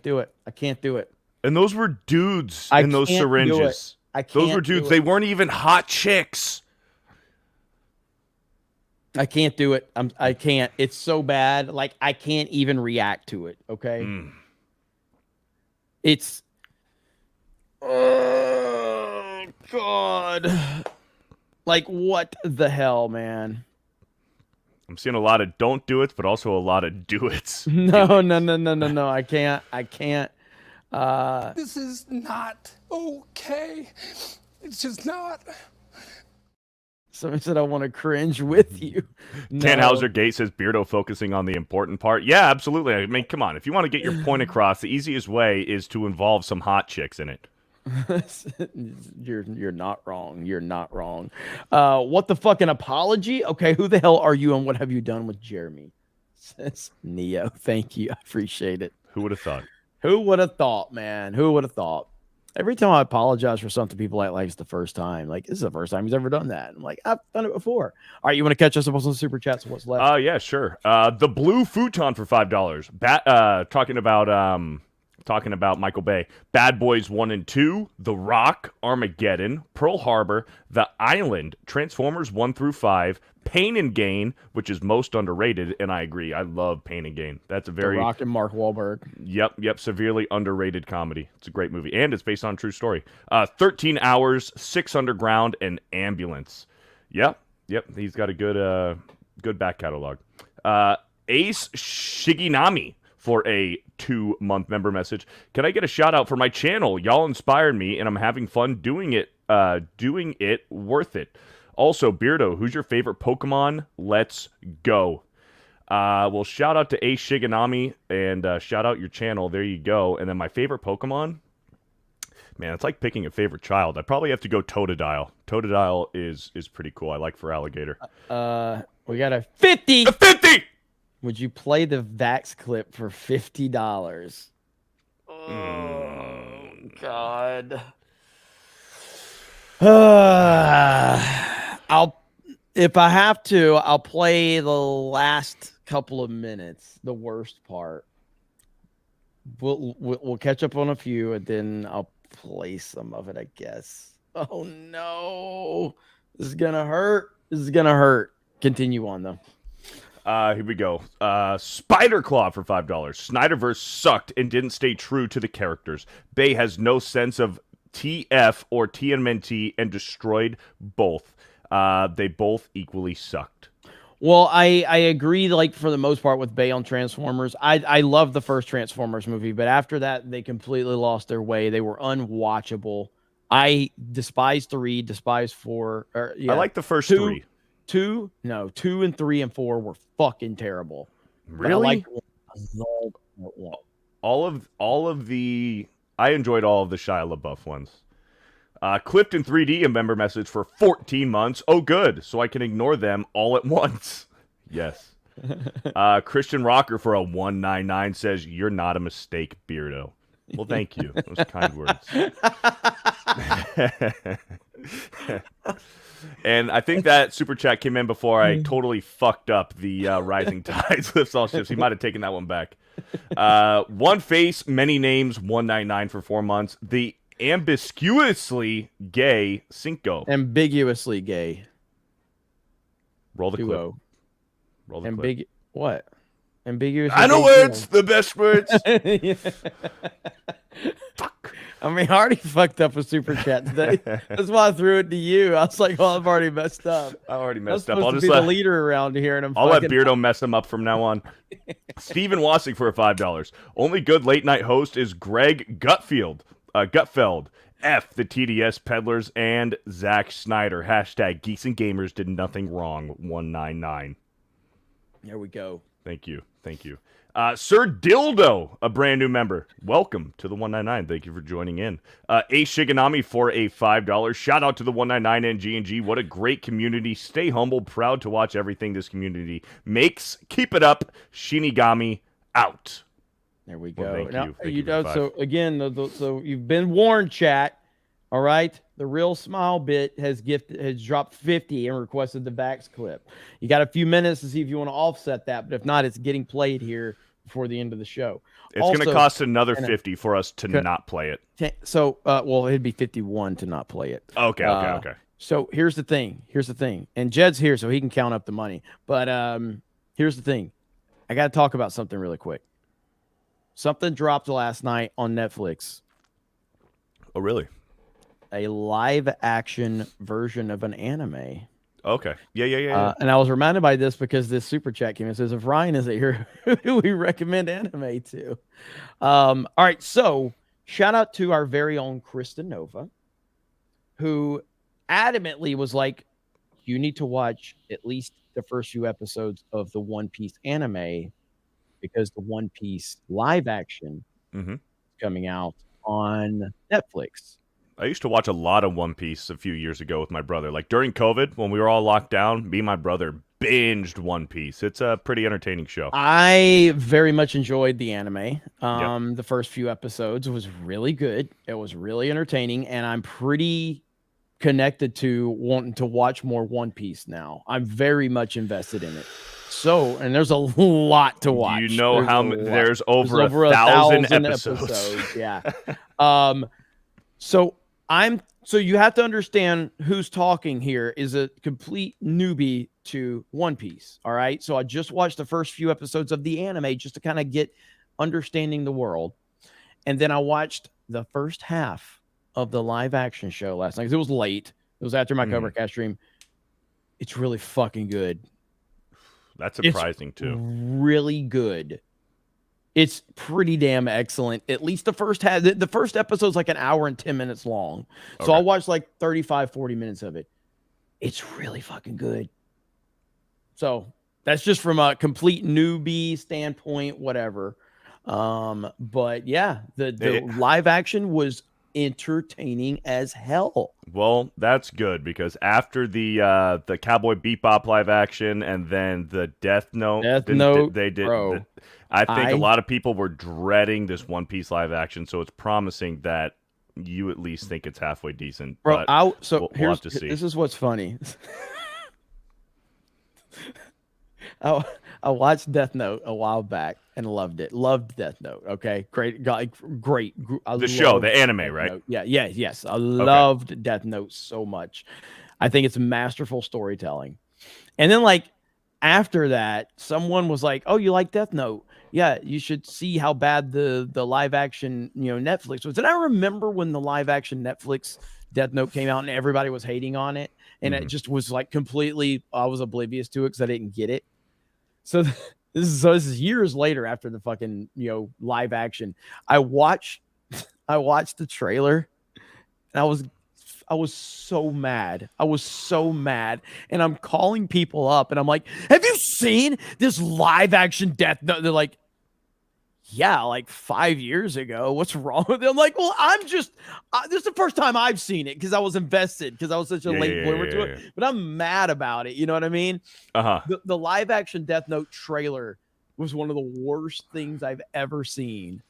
do it. I can't do it. And those were dudes in those syringes. Those were dudes. They weren't even hot chicks. I can't do it. I can't. It's so bad. Like, I can't even react to it. Okay. It's. Oh, God. Like, what the hell, man? I'm seeing a lot of don't do it, but also a lot of do it. No. I can't. This is not okay. It's just not. Somebody said I want to cringe with you. Tannhauser Gate says Beardo focusing on the important part. Yeah, absolutely. I mean, come on. If you want to get your point across, the easiest way is to involve some hot chicks in it. You're not wrong. You're not wrong. What the fucking apology? Okay, who the hell are you and what have you done with Jeremy? Says Neo. Thank you. I appreciate it. Who would have thought? Who would have thought, man? Who would have thought? Every time I apologize for something, people act like it's the first time. Like, this is the first time he's ever done that. I'm like, I've done it before. All right, you want to catch us up on some super chats and what's left? Yeah, sure. The Blue Futon for $5. Talking about Michael Bay. Bad Boys 1 and 2, The Rock, Armageddon, Pearl Harbor, The Island, Transformers 1 through 5, Pain and Gain, which is most underrated, and I agree. I love Pain and Gain. That's a very... The Rock and Mark Wahlberg. Yep, severely underrated comedy. It's a great movie, and it's based on a true story. 13 Hours, 6 Underground, and Ambulance. Yep, he's got a good back catalog. Ace Shiginami for a 2-month member message. Can I get a shout out for my channel? Y'all inspired me, and I'm having fun doing it. Worth it. Also, Beardo, who's your favorite Pokemon? Let's go. Well, shout out to Ace Shiganami and shout out your channel. There you go. And then my favorite Pokemon? Man, it's like picking a favorite child. I probably have to go Totodile. Totodile is pretty cool. I like for alligator. We got a 50. A 50! Would you play the Vax clip for $50? Oh, God. If I have to, I'll play the last couple of minutes, the worst part. We'll catch up on a few, and then I'll play some of it, I guess. Oh, no. This is going to hurt. This is going to hurt. Continue on, though. Here we go. Spider Claw for $5. Snyderverse sucked and didn't stay true to the characters. Bay has no sense of TF or TMNT and destroyed both. They both equally sucked. Well, I agree, like, for the most part with Bay on Transformers. I love the first Transformers movie, but after that, they completely lost their way. They were unwatchable. I despise 3, despise 4. I like the first 3. 2 and 3 and 4 were fucking terrible. Really? I enjoyed all of the Shia LaBeouf ones. Clifton 3D, a member message for 14 months. Oh, good. So I can ignore them all at once. Yes. Christian Rocker for a 199 says, "You're not a mistake, Beardo." Well, thank you. Those kind words. And I think that super chat came in before I totally fucked up the Rising Tides lifts all ships. He might have taken that one back. One Face, Many Names, 199 for 4 months. The ambiguously gay Cinco. Ambiguously gay. Roll the clip. Duo. Roll the clip. What? Ambiguous. I know words. The best words. Fuck. I mean, I already fucked up a super chat today. That's why I threw it to you. I was like, "Well, I've already messed up." I already messed up. I'll just be the leader around here, and I'll let Beardo mess him up from now on. Steven Wassick for $5. Only good late night host is Greg Gutfeld. F the TDS peddlers and Zack Snyder. Hashtag Geeks and Gamers did nothing wrong. 199. There we go. Thank you. Sir Dildo, a brand new member. Welcome to the 199. Thank you for joining in. Ace Shiganami for a $5. Shout out to the 199 and G&G. What a great community. Stay humble. Proud to watch everything this community makes. Keep it up. Shinigami out. There we go. Well, thank now, you. Thank you for so again, so you've been warned, chat. All right, the Real Smile Bit has dropped 50 and requested the Vax clip. You got a few minutes to see if you want to offset that, but if not, it's getting played here before the end of the show. It's going to cost another 50 for us to not play it. So, well, it'd be 51 to not play it. Okay. So here's the thing. And Jed's here, so he can count up the money. But here's the thing. I got to talk about something really quick. Something dropped last night on Netflix. Oh, really? A live action version of an anime. Okay. Yeah. And I was reminded by this because this super chat came in. It says, if Ryan isn't here, who do we recommend anime to? All right. So shout out to our very own Krista Nova, who adamantly was like, you need to watch at least the first few episodes of the One Piece anime because the One Piece live action Mm-hmm. is coming out on Netflix. I used to watch a lot of One Piece a few years ago with my brother. Like during COVID, when we were all locked down, me and my brother binged One Piece. It's a pretty entertaining show. I very much enjoyed the anime. Yep. The first few episodes was really good. It was really entertaining, and I'm pretty connected to wanting to watch more One Piece now. I'm very much invested in it. So, and there's a lot to watch. You know There's how a lot. there's over, There's over 1,000 1,000 episodes. Yeah. So you have to understand who's talking here is a complete newbie to One Piece. All right. So I just watched the first few episodes of the anime just to kind of get understanding the world. And then I watched the first half of the live action show last night because it was late. It was after my Cobra Cast stream. It's really fucking good. That's surprising too. Really good. It's pretty damn excellent. At least the first half. The first episode's like an hour and 10 minutes long. So I watched like 35, 40 minutes of it. It's really fucking good. So that's just from a complete newbie standpoint, whatever. But yeah, the live action was entertaining as hell. Well, that's good because after the Cowboy Bebop live action and then the Death Note, they did. Bro, I think a lot of people were dreading this One Piece live action, so it's promising that you at least think it's halfway decent. Bro, but we'll have to see. This is what's funny. I watched Death Note a while back and loved it. Loved Death Note. Okay, great. The show, the anime, right? Note. Yes. I loved Death Note so much. I think it's masterful storytelling. And then, like after that, someone was like, "Oh, you like Death Note? Yeah, you should see how bad the live action Netflix was." And I remember when the live action Netflix Death Note came out and everybody was hating on it, and it just was like completely. I was oblivious to it because I didn't get it. So this is years later after the fucking live action. I watched the trailer and I was so mad. I was so mad. And I'm calling people up and I'm like, "Have you seen this live action Death Note?" They're like, "Yeah, like 5 years ago. What's wrong with it?" I'm like, "Well, this is the first time I've seen it because I was invested because I was such a late bloomer to it. But I'm mad about it. You know what I mean?" The live action Death Note trailer was one of the worst things I've ever seen.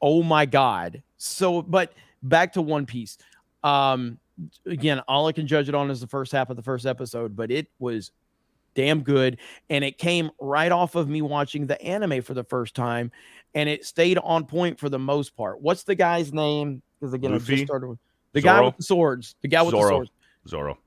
Oh my God. So, but back to One Piece. Again, all I can judge it on is the first half of the first episode, but it was damn good. And it came right off of me watching the anime for the first time. And it stayed on point for the most part. What's the guy's name? Because again, Luffy? I just started with the Zoro? guy with the swords. The guy with the swords. Zoro.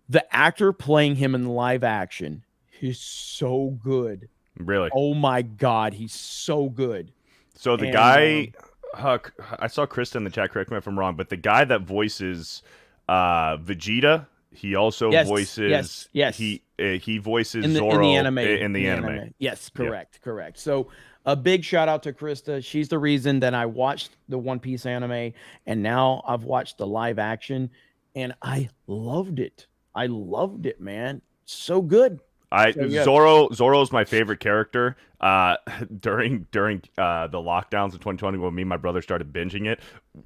The actor playing him in live action is so good. Really? Oh my God, he's so good. So the guy, I saw Krista in the chat. Correct me if I'm wrong, but the guy that voices Vegeta, he also voices. Yes. He voices Zoro in the anime. Yes, correct. So a big shout out to Krista. She's the reason that I watched the One Piece anime, and now I've watched the live action, and I loved it. I loved it, man. So good. Zoro's my favorite character. During the lockdowns in 2020, when me and my brother started binging it,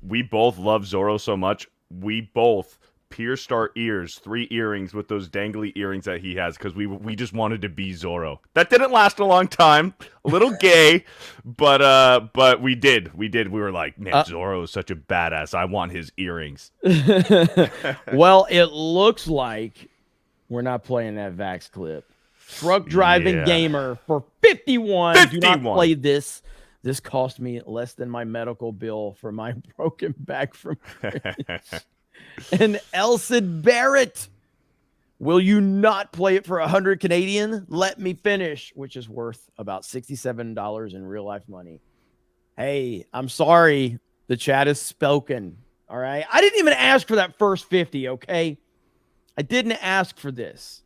we both love Zoro so much. We both pierced our ears, 3 earrings with those dangly earrings that he has because we just wanted to be Zoro. That didn't last a long time. A little gay, but we did. We were like, man, Zoro is such a badass. I want his earrings. Well, it looks like we're not playing that Vax clip. Truck driving gamer for 51. Do not play this. This cost me less than my medical bill for my broken back from and Elsid Barrett. Will you not play it for 100 Canadian? Let me finish, which is worth about $67 in real life money. Hey, I'm sorry. The chat is spoken. All right. I didn't even ask for that first 50. Okay. I didn't ask for this,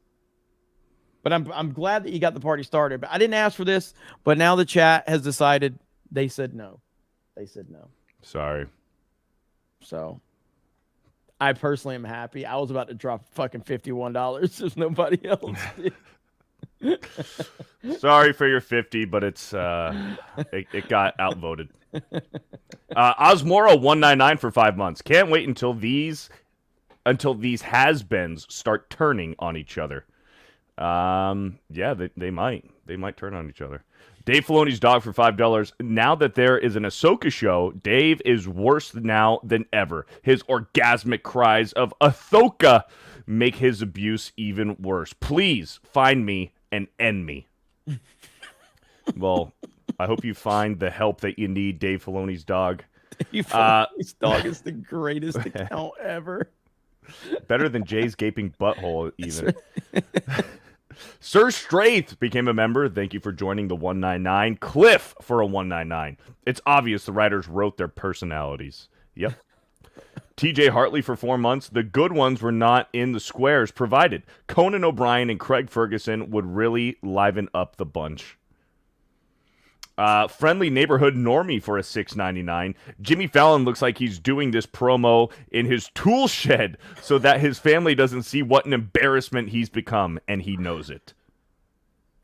but I'm glad that you got the party started, but I didn't ask for this, but now the chat has decided they said no. They said no. Sorry. So I personally am happy. I was about to drop fucking $51 if nobody else did. Sorry for your 50, but it's it got outvoted. Osmoro 199 for 5 months. Can't wait until these has-beens start turning on each other. Yeah, they might turn on each other. Dave Filoni's dog for $5. Now that there is an Ahsoka show, Dave is worse now than ever. His orgasmic cries of Ahsoka make his abuse even worse. Please find me and end me. Well, I hope you find the help that you need, Dave Filoni's dog. Dave Filoni's dog is the greatest account ever. Better than Jay's gaping butthole, even. Sir Straith became a member. Thank you for joining the 199. Cliff for a 199. It's obvious the writers wrote their personalities. Yep. TJ Hartley for 4 months. The good ones were not in the squares provided. Conan O'Brien and Craig Ferguson would really liven up the bunch. Friendly neighborhood normie for a $6.99. Jimmy Fallon looks like he's doing this promo in his tool shed so that his family doesn't see what an embarrassment he's become, and he knows it.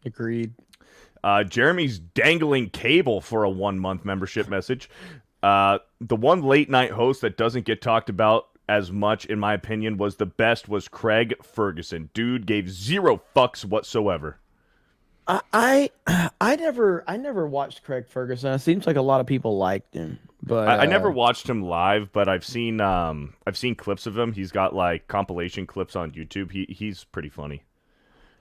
Agreed. Jeremy's dangling cable for a 1-month membership message. The one late night host that doesn't get talked about as much, in my opinion, was Craig Ferguson. Dude gave 0 fucks whatsoever. I never watched Craig Ferguson. It seems like a lot of people liked him, but I never watched him live, but I've seen clips of him. He's got like compilation clips on YouTube. He's pretty funny.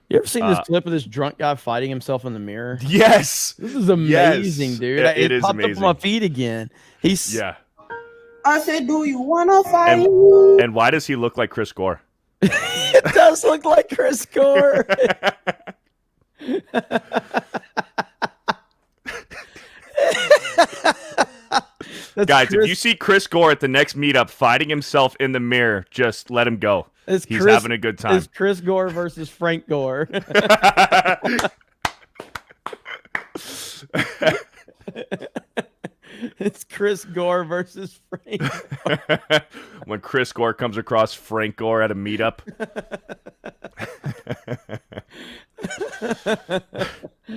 You ever seen this clip of this drunk guy fighting himself in the mirror? Yes, this is amazing, dude. It is popped amazing. up on my feed again. Yeah. I said, "Do you wanna fight?" And why does he look like Chris Gore? It does look like Chris Gore. Guys, if you see Chris Gore at the next meetup fighting himself in the mirror, just let him go. He's having a good time. It's Chris Gore versus Frank Gore. It's Chris Gore versus Frank Gore. When Chris Gore comes across Frank Gore at a meetup.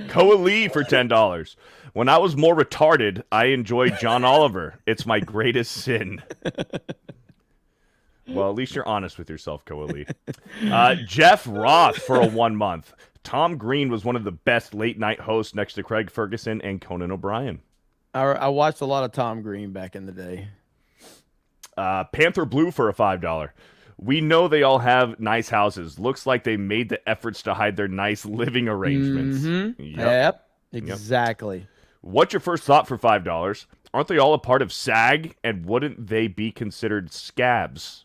Koa Lee for $10. When I was more retarded, I enjoyed John Oliver. It's my greatest sin. Well, at least you're honest with yourself, Koa Lee. Jeff Roth for a 1 month. Tom Green was one of the best late night hosts next to Craig Ferguson and Conan O'Brien. I watched a lot of Tom Green back in the day. Panther Blue for a $5. We know they all have nice houses. Looks like they made the efforts to hide their nice living arrangements. Mm-hmm. Yep, exactly. What's your first thought for $5? Aren't they all a part of SAG, and wouldn't they be considered scabs?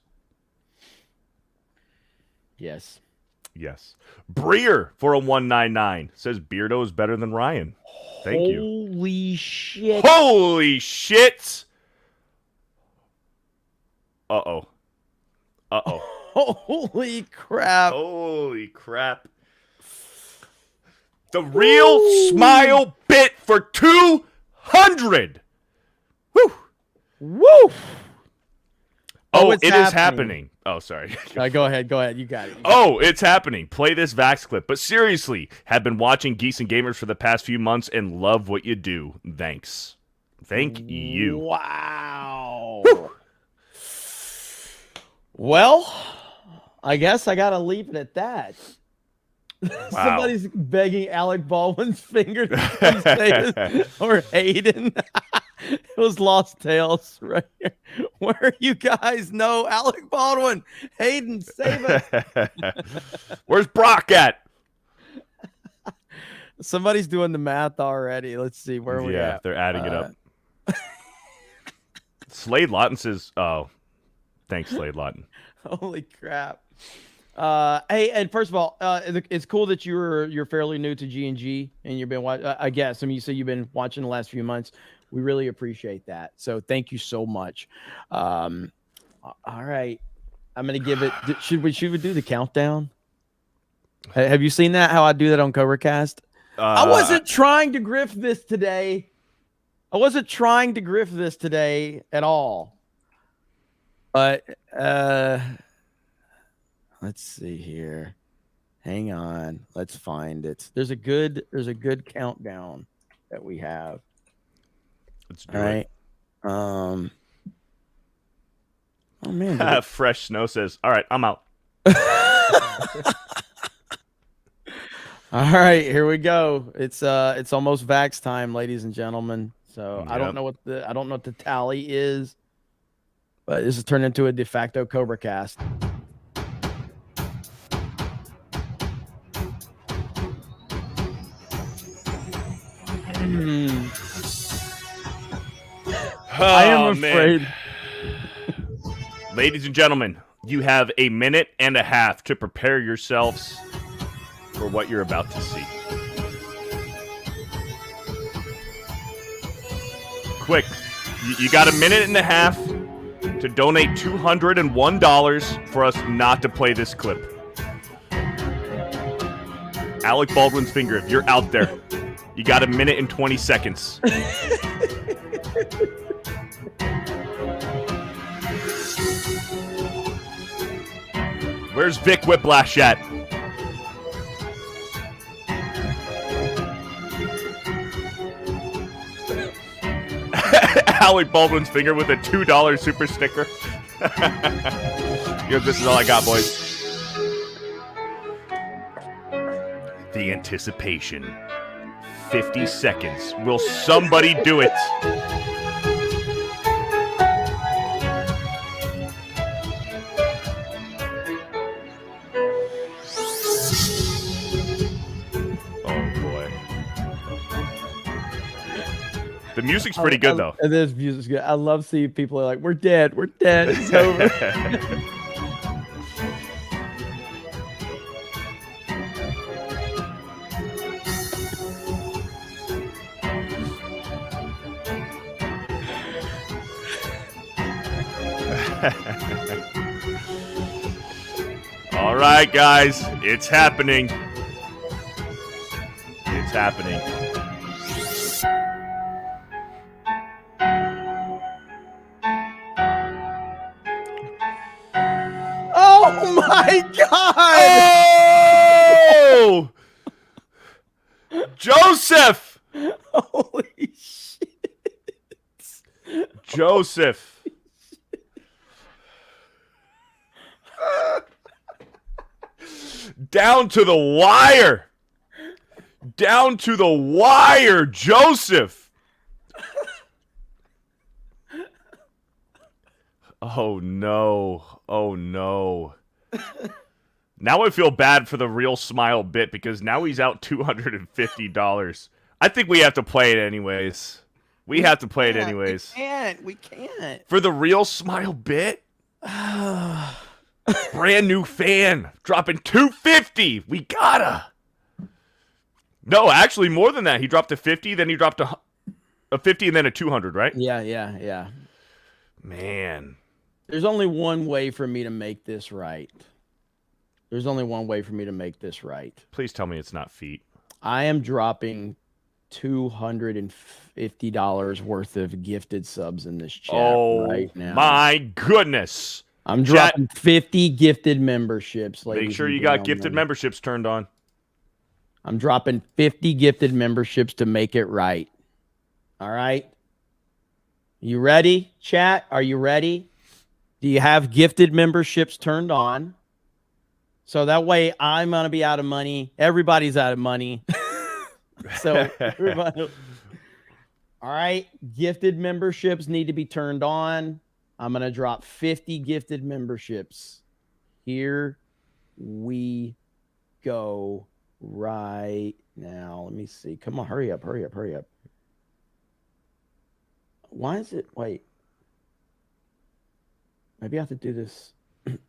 Yes. Yes. Breer for a 199 says Beardo is better than Ryan. Thank you. Holy shit. Holy shit. Uh-oh. Uh-oh. Holy crap. Holy crap. The real smile bit for 200. Woo. Woo. Oh, it is happening. Oh, sorry. Go ahead. You got it. Oh, it's happening. Play this Vax clip. But seriously, have been watching Geeks and Gamers for the past few months and love what you do. Thanks. Thank you. Wow. Woo. Well, I guess I got to leave it at that. Wow. Somebody's begging Alec Baldwin's finger or Hayden. It was Lost Tales right here. Where you guys know Alec Baldwin? Hayden, save us. Where's Brock at? Somebody's doing the math already. Let's see where we at. Yeah, they're adding it up. Slade Lawton says, oh, thanks, Slade Lawton. Holy crap. Hey, and first of all, it's cool that you're fairly new to G&G and you've been watching. I guess. I mean, you say you've been watching the last few months. We really appreciate that. So thank you so much. All right, I'm gonna give it. Should we do the countdown? Have you seen that? How I do that on CobraCast? I wasn't trying to grift this today. I wasn't trying to grift this today at all. But let's see here. Hang on. Let's find it. There's a good countdown that we have. Let's do All it. right. Oh man. Fresh Snow says, "All right, I'm out." All right, here we go. It's almost vax time, ladies and gentlemen. So I don't Yep. know what the tally is, but this has turned into a de facto Cobra cast. I am Oh, afraid. man. Ladies and gentlemen, you have a minute and a half to prepare yourselves for what you're about to see. Quick, you got a minute and a half to donate $201 for us not to play this clip. Alec Baldwin's finger, if you're out there, you got a minute and 20 seconds. Where's Vic Whiplash at? Alec Baldwin's finger with a $2 super sticker. Yo, this is all I got, boys. The anticipation. 50 seconds. Will somebody do it? Oh, boy. The music's pretty good, though. This music's good. I love seeing people are like, "We're dead. We're dead. It's over." All right, guys. It's happening. It's happening. Oh my god! Oh! Joseph! Holy shit! Joseph. Down to the wire. Down to the wire, Joseph. Oh, no. Oh, no. Now I feel bad for the Real Smile bit because now he's out $250. I think we have to play it anyways. We have to play it anyways. We can't. For the Real Smile bit? Brand new fan. Dropping $250. We gotta. No, actually more than that. He dropped a 50, then he dropped a 50 and then a 200, right? Yeah. Man. There's only one way for me to make this right. Please tell me it's not feet. I am dropping $250 worth of gifted subs in this chat right now. My goodness. I'm dropping 50 gifted memberships, ladies. Make sure you got gifted memberships turned on. I'm dropping 50 gifted memberships to make it right. All right. You ready, chat? Are you ready? Do you have gifted memberships turned on? So that way I'm going to be out of money. Everybody's out of money. So everybody. All right. Gifted memberships need to be turned on. I'm going to drop 50 gifted memberships. Here we go right now. Let me see. Come on. Hurry up. Why is it? Wait. Maybe I have to do this.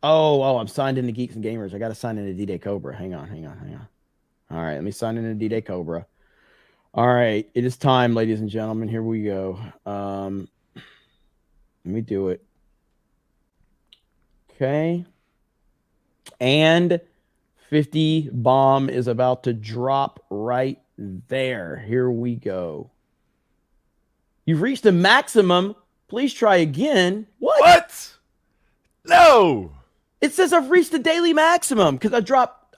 Oh, I'm signed into Geeks and Gamers. I got to sign into D-Day Cobra. Hang on. All right. Let me sign into D-Day Cobra. All right. It is time, ladies and gentlemen. Here we go. Let me do it. Okay. And 50 bomb is about to drop right there. Here we go. You've reached the maximum. Please try again. What? No. It says I've reached the daily maximum because I dropped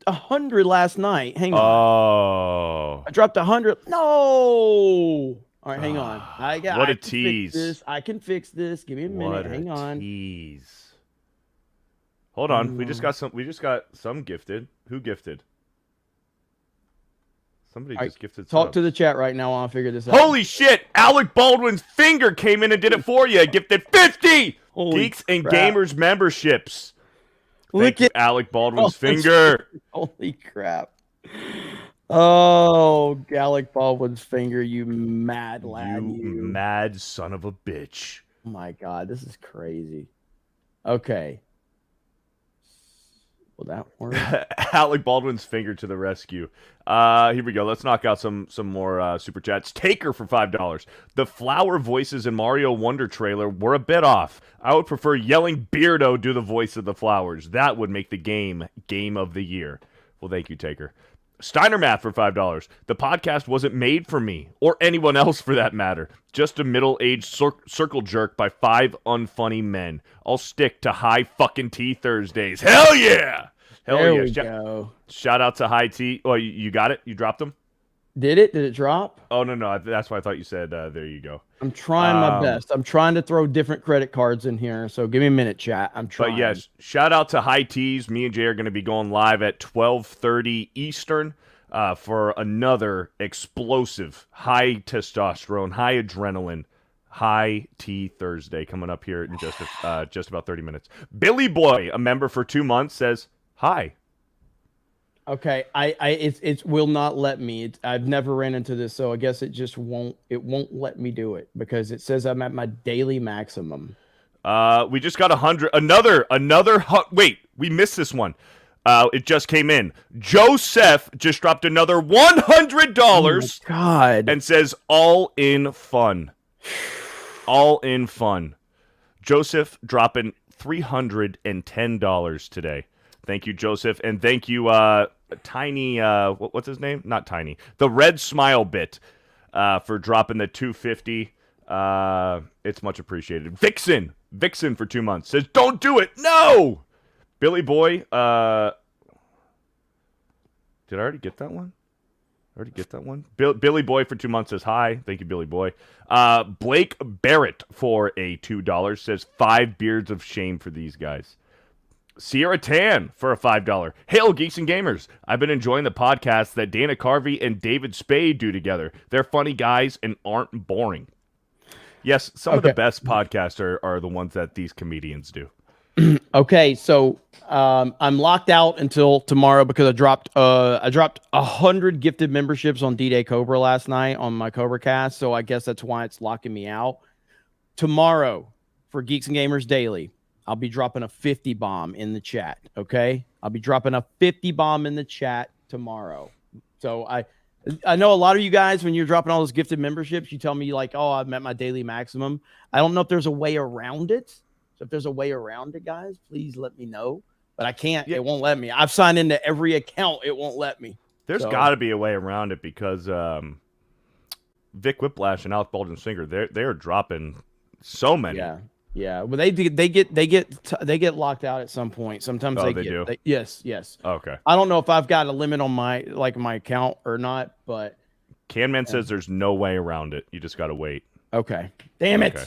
100 last night. Hang on. Oh. I dropped 100. No. All right, hang on. What a tease. I can fix this. Give me a minute. Hang on. Tease. Hold on. We just got some gifted. Who gifted? Somebody just gifted Talk subs. to the chat right now while I figure this out. Holy shit! Alec Baldwin's finger came in and did it for you. Gifted 50 Holy Geeks and crap. Gamers memberships. Look Thank you, at Alec Baldwin's Oh, finger. Holy crap. Oh, Alec Baldwin's finger, you mad lad. You mad son of a bitch. Oh my God, this is crazy. Okay. Will that work? Alec Baldwin's finger to the rescue. Here we go. Let's knock out some more super chats. Taker for $5. The flower voices in Mario Wonder trailer were a bit off. I would prefer yelling Beardo do the voice of the flowers. That would make the game of the year. Well, thank you, Taker. Steiner Math for $5. The podcast wasn't made for me, or anyone else for that matter. Just a middle-aged circle jerk by 5 unfunny men. I'll stick to high fucking tea Thursdays. Hell yeah! Hell there yeah. we go. Shout out to High Tea. Oh, you got it? You dropped them? Did it drop? Oh, no. That's why I thought you said, there you go. I'm trying my best. I'm trying to throw different credit cards in here, so give me a minute, chat. I'm trying. But yes, shout out to High Teas. Me and Jay are going to be going live at 12:30 Eastern for another explosive, high testosterone, high adrenaline, High Tea Thursday coming up here in just about 30 minutes. Billy Boy, a member for 2 months, says, hi. Okay, it will not let me. I've never ran into this, so I guess it just won't let me do it because it says I'm at my daily maximum. We just got 100. Wait, we missed this one. It just came in. Joseph just dropped another $100. Oh God, and says all in fun. All in fun. Joseph dropping $310 today. Thank you, Joseph, and thank you, Tiny. What's his name? Not Tiny. The Red Smile Bit, for dropping the $250. It's much appreciated. Vixen for 2 months says, "Don't do it, no." Billy Boy. Did I already get that one? Billy Boy for 2 months says hi. Thank you, Billy Boy. Blake Barrett for a $2 says 5 beards of shame for these guys. Sierra Tan for a $5. Hail, Geeks and Gamers. I've been enjoying the podcast that Dana Carvey and David Spade do together. They're funny guys and aren't boring. Yes, some of the best podcasts are the ones that these comedians do. Okay, so I'm locked out until tomorrow because I dropped 100 gifted memberships on D-Day Cobra last night on my Cobra Cast, so I guess that's why it's locking me out. Tomorrow for Geeks and Gamers Daily, I'll be dropping a 50 bomb in the chat, okay? I'll be dropping a 50 bomb in the chat tomorrow. So I know a lot of you guys, when you're dropping all those gifted memberships, you tell me like, oh, I've met my daily maximum. I don't know if there's a way around it. So if there's a way around it, guys, please let me know. But I can't. Yeah. It won't let me. I've signed into every account. It won't let me. There's got to be a way around it because Vic Whiplash and Alec Baldwin's finger, they're dropping so many. Yeah. Well, they get locked out at some point. Sometimes they do. Yes. Okay. I don't know if I've got a limit on my account or not, but Canman says there's no way around it. You just got to wait. Okay. Damn it. Okay.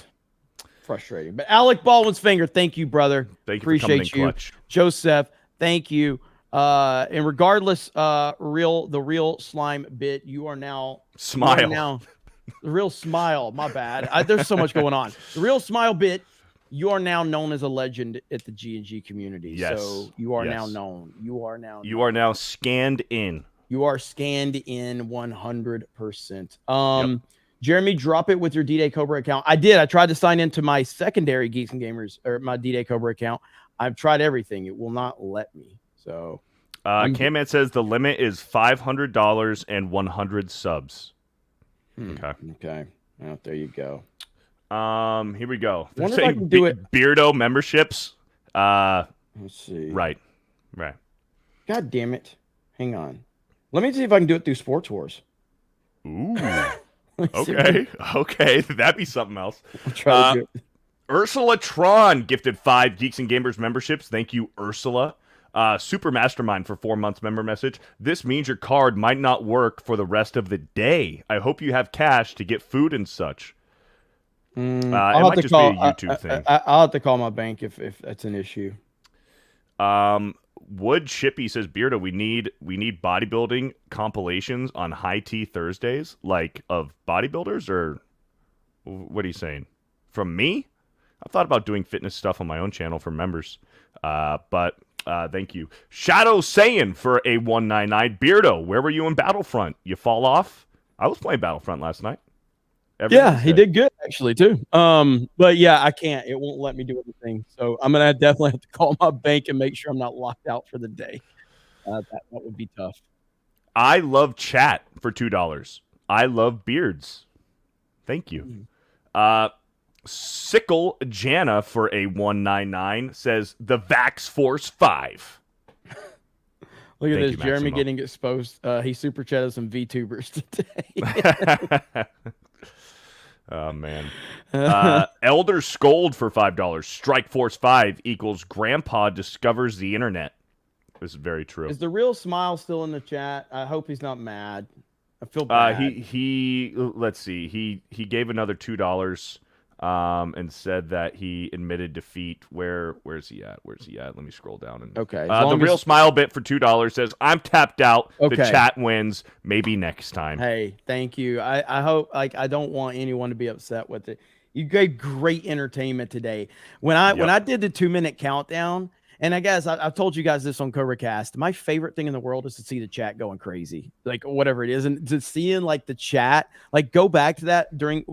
Frustrating. But Alec Baldwin's finger, thank you, brother. Thank you. Appreciate for coming in clutch. Joseph, thank you. And regardless, the real slime bit, you are now smile. The real smile. My bad. There's so much going on. The real smile bit. You are now known as a legend at the G&G community. Yes. So you are now known. You are now scanned in. You are scanned in 100%. Jeremy, drop it with your D-Day Cobra account. I did. I tried to sign into my secondary Geeks and Gamers or my D-Day Cobra account. I've tried everything. It will not let me. So Camman says the limit is $500 and 100 subs. Okay. Well, there you go. Here we go. They're saying I can do it. Beardo memberships. Let's see. Right. God damn it. Hang on. Let me see if I can do it through Sports Wars. Ooh. Okay. That'd be something else. I'll try to do it. Ursula Tron gifted 5 Geeks and Gamers memberships. Thank you, Ursula. Super Mastermind for 4 months member message. This means your card might not work for the rest of the day. I hope you have cash to get food and such. It might just be a YouTube thing. I'll have to call my bank if that's an issue. Wood Chippy says, Beardo, we need bodybuilding compilations on High Tea Thursdays, like of bodybuilders, or what are you saying? From me? I've thought about doing fitness stuff on my own channel for members, but thank you. Shadow Saiyan for a 199. Beardo, where were you in Battlefront? You fall off? I was playing Battlefront last night. Yeah, he did good actually too. But yeah, I can't. It won't let me do anything. So I'm gonna definitely have to call my bank and make sure I'm not locked out for the day. That would be tough. I love chat for $2. I love beards. Thank you. Sickle Jana for a 199 says the Vax Force 5. Look at Thank this, you, Jeremy Maximo. getting exposed. He super chatted some VTubers today. Oh, man. Elder Scold for $5. Strike Force 5 equals Grandpa discovers the internet. This is very true. Is the real smile still in the chat? I hope he's not mad. I feel bad. He let's see. He gave another $2 and said that he admitted defeat. Where's he at? Let me scroll down and Okay. the real smile bit for $2 says, I'm tapped out. Okay. The chat wins. Maybe next time. Hey, thank you. I hope, I don't want anyone to be upset with it. You gave great entertainment today. When I did the 2-minute countdown, and I guess I've told you guys this on CobraCast, my favorite thing in the world is to see the chat going crazy, like whatever it is, and to seeing like the chat, like go back to that during.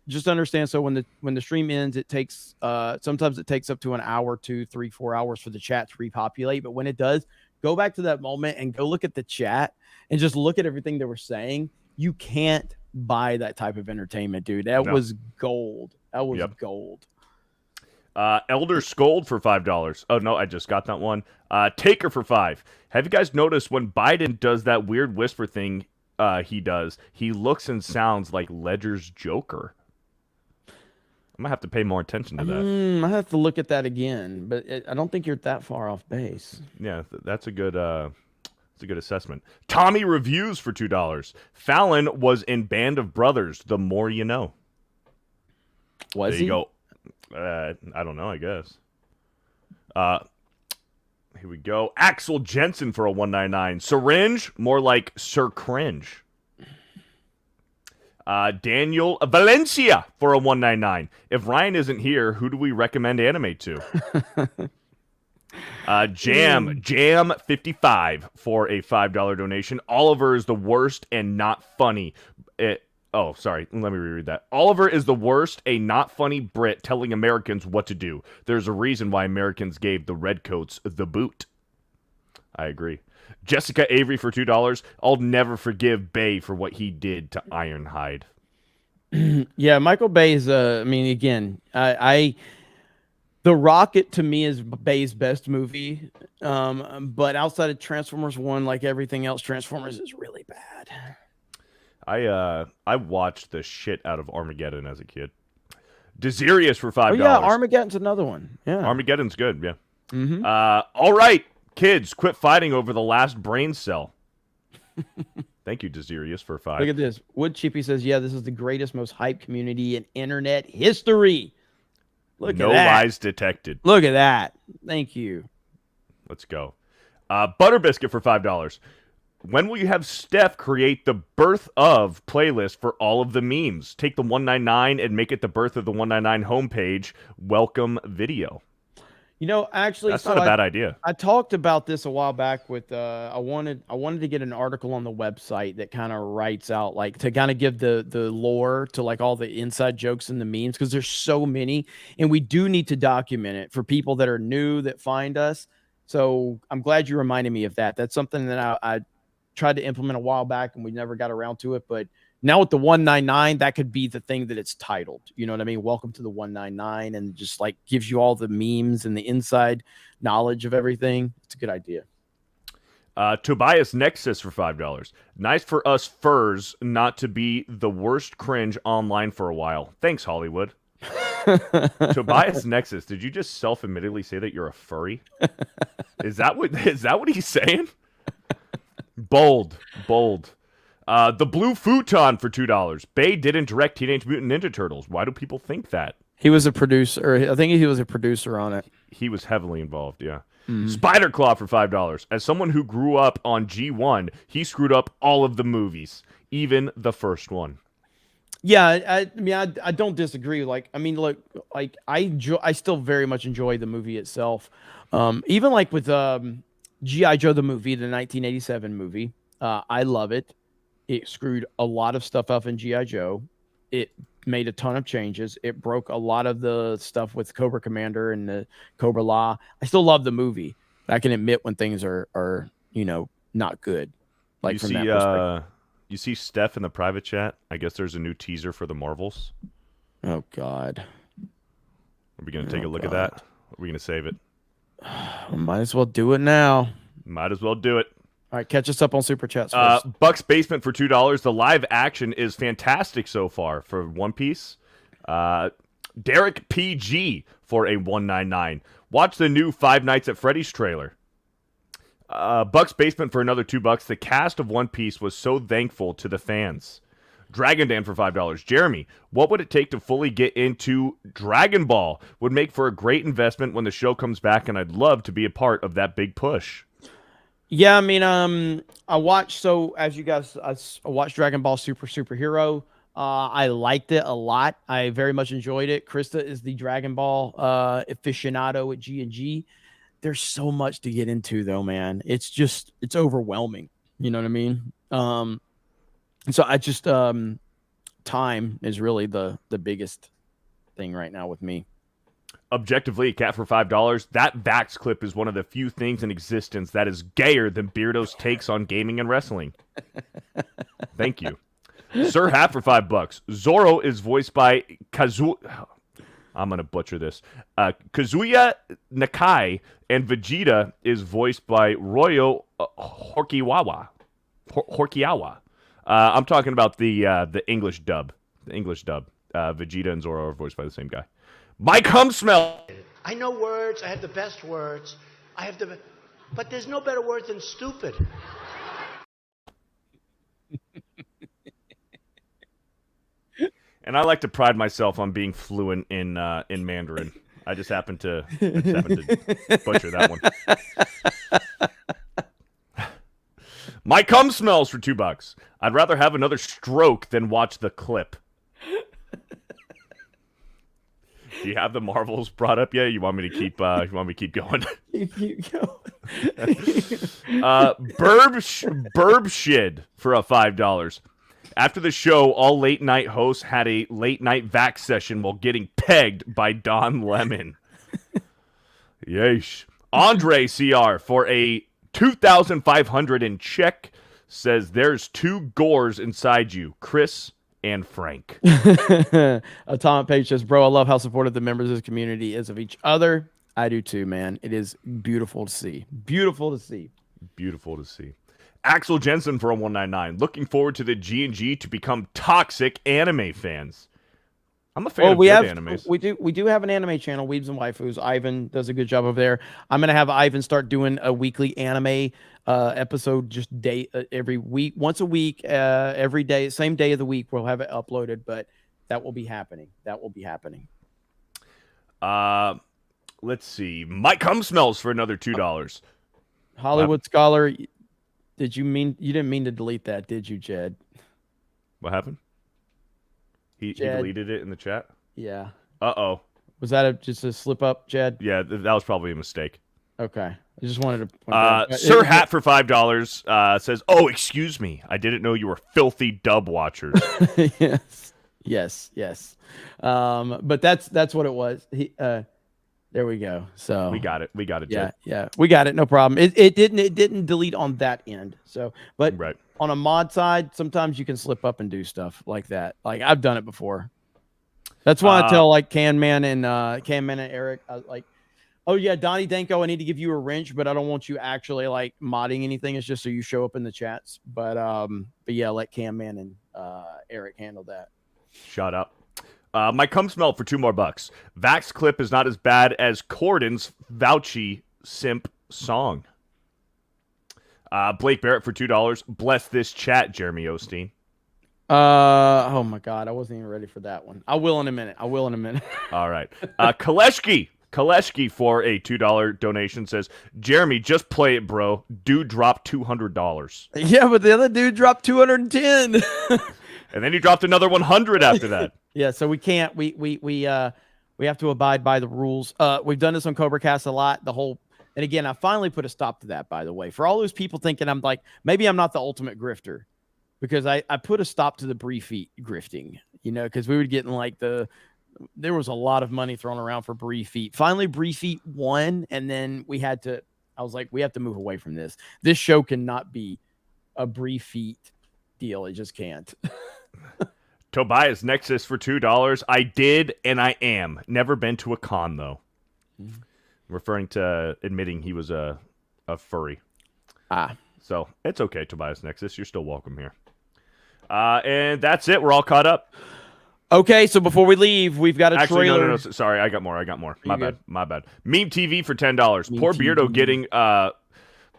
Just understand. So when the stream ends, it takes sometimes it takes up to an hour, 2, 3, 4 hours for the chat to repopulate. But when it does, go back to that moment and go look at the chat and just look at everything they were saying. You can't buy that type of entertainment, dude. That was gold. That was gold. Elder Scold for $5. Oh no, I just got that one. Taker for $5. Have you guys noticed when Biden does that weird whisper thing he does, he looks and sounds like Ledger's Joker? I'm gonna have to pay more attention to that. I have to look at that again, but I don't think you're that far off base. Yeah, that's a good assessment. Tommy Reviews for $2. Fallon was in Band of Brothers. The more you know. Was there he? You go. I don't know. I guess. Here we go. Axel Jensen for a 199. Syringe, more like Sir Cringe. Daniel Valencia for a 199. If Ryan isn't here, who do we recommend anime to? Jam 55 for a $5 donation. Oliver is the worst and not funny. Sorry. Let me reread that. Oliver is the worst, a not funny Brit telling Americans what to do. There's a reason why Americans gave the Redcoats the boot. I agree. Jessica Avery for $2. I'll never forgive Bay for what he did to Ironhide. Yeah, Michael Bay is. I mean, again, The Rocket to me is Bay's best movie. But outside of Transformers 1, like everything else, Transformers is really bad. I watched the shit out of Armageddon as a kid. Desirius for $5. Oh yeah, Armageddon's another one. Yeah, Armageddon's good. Yeah. Mm-hmm. All right. Kids, quit fighting over the last brain cell. Thank you, Desirius, for 5. Look at this. Wood Chippy says, yeah, this is the greatest, most hyped community in internet history. Look no at that. lies detected. Look at that. Thank you. Let's go. Butter Biscuit for $5. When will you have Steph create the birth of playlist for all of the memes? Take the 199 and make it the birth of the 199 homepage. Welcome video. You know, actually, that's not a bad idea. I talked about this a while back with I wanted to get an article on the website that kind of writes out, like, to kind of give the lore to like all the inside jokes and the memes, because there's so many, and we do need to document it for people that are new that find us. So I'm glad you reminded me of that. That's something that I tried to implement a while back and we never got around to it, but now with the 199, that could be the thing that it's titled. You know what I mean? Welcome to the 199, and just like gives you all the memes and the inside knowledge of everything. It's a good idea. Tobias Nexus for $5. Nice for us furs not to be the worst cringe online for a while. Thanks, Hollywood. Tobias Nexus, did you just self-admittedly say that you're a furry? Is that what he's saying? Bold. The blue futon for $2. Bay didn't direct Teenage Mutant Ninja Turtles. Why do people think that? He was a producer. I think he was a producer on it. He was heavily involved, yeah. Spider Claw for $5. As someone who grew up on G1, he screwed up all of the movies, even the first one. Yeah, I mean, I don't disagree. Like, I mean, look, like I still very much enjoy the movie itself. Even like with G.I. Joe the movie, the 1987 movie, I love it. It screwed a lot of stuff up in G.I. Joe. It made a ton of changes. It broke a lot of the stuff with Cobra Commander and the Cobra Law. I still love the movie. But I can admit when things are not good. Like from that perspective. You see Steph in the private chat? I guess there's a new teaser for the Marvels. Oh God. Are we gonna take a look at that? Or are we gonna save it? Might as well do it now. Might as well do it. All right, catch us up on Super Chats first. Buck's Basement for $2. The live action is fantastic so far for One Piece. Derek PG for a $1.99. Watch the new Five Nights at Freddy's trailer. Buck's Basement for another $2. The cast of One Piece was so thankful to the fans. Dragon Dan for $5. Jeremy, what would it take to fully get into Dragon Ball? Would make for a great investment when the show comes back, and I'd love to be a part of that big push. Yeah, I mean, I watched, so as you guys, I watched Dragon Ball Superhero. I liked it a lot. I very much enjoyed it. Krista is the Dragon Ball aficionado at G&G. There's so much to get into, though, man. It's overwhelming. You know what I mean? So I just, time is really the biggest thing right now with me. Objectively, a cat for $5. That Vax clip is one of the few things in existence that is gayer than Beardo's takes on gaming and wrestling. Thank you. Sir Hat for $5. Zoro is voiced by I'm going to butcher this. Kazuya Nakai, and Vegeta is voiced by Ryo Horkiyawa. I'm talking about the English dub. The English dub. Vegeta and Zoro are voiced by the same guy. Mike Humsmell. I know words. I have the best words. But there's no better word than stupid. And I like to pride myself on being fluent in Mandarin. I just happen to butcher that one. My cum smells for $2. I'd rather have another stroke than watch the clip. Do you have the Marvels brought up yet? You want me to keep? You want me to keep going? You keep going. Burb Shid for a $5. After the show, all late night hosts had a late night vax session while getting pegged by Don Lemon. Yeesh. Andre CR for a 2,500 in check says there's two gores inside you, Chris and Frank. Atomic Page says, bro, I love how supportive the members of the community is of each other. I do too, man. It is beautiful to see. Beautiful to see. Beautiful to see. Axel Jensen for a 199. Looking forward to the G&G to become toxic anime fans. I'm a fan of good animes. We do have an anime channel, Weebs and Waifus. Ivan does a good job over there. I'm gonna have Ivan start doing a weekly anime episode, just every week, once a week, every day, same day of the week. We'll have it uploaded, but that will be happening. Let's see. Mike Humsmells for another $2. Hollywood Scholar, you didn't mean to delete that, did you, Jed? What happened? He deleted it in the chat? Yeah. Uh-oh. Was that just a slip up, Jed? Yeah, that was probably a mistake. Okay. I just wanted to... Sir Hat for $5 says, oh, excuse me. I didn't know you were filthy dub watchers. Yes. But that's what it was. There we go. So we got it, Jed. Yeah. We got it. No problem. It didn't delete on that end. So, but right. On a mod side, sometimes you can slip up and do stuff like that. Like I've done it before. That's why I tell like Can Man and Eric, like, oh yeah, Donnie Danko, I need to give you a wrench, but I don't want you actually like modding anything. It's just so you show up in the chats. But yeah, let Can Man and Eric handle that. Shut up. My cum smell for $2 more. Vax clip is not as bad as Corden's Vouchy simp song. Blake Barrett for $2. Bless this chat, Jeremy Osteen. Oh my God, I wasn't even ready for that one. I will in a minute. All right. Kaleshki for a $2 donation says, Jeremy, just play it, bro. Dude dropped $200. Yeah, but the other dude dropped 210. And then he dropped another 100 after that. Yeah, so we can't. We have to abide by the rules. We've done this on Cobra Cast a lot. And again, I finally put a stop to that. By the way, for all those people thinking I'm like maybe I'm not the ultimate grifter, because I put a stop to the brief eat grifting. Because we would get in like there was a lot of money thrown around for brief eat. Finally, brief eat won, and then I was like, we have to move away from this. This show cannot be a brief eat deal. It just can't. Tobias Nexus for $2. I did, and I am. Never been to a con, though. Referring to admitting he was a furry. So it's okay, Tobias Nexus. You're still welcome here. And that's it. We're all caught up. Okay, so before we leave, we've got a trailer. No. Sorry, I got more. My bad. Meme TV for $10. Meme Poor TV.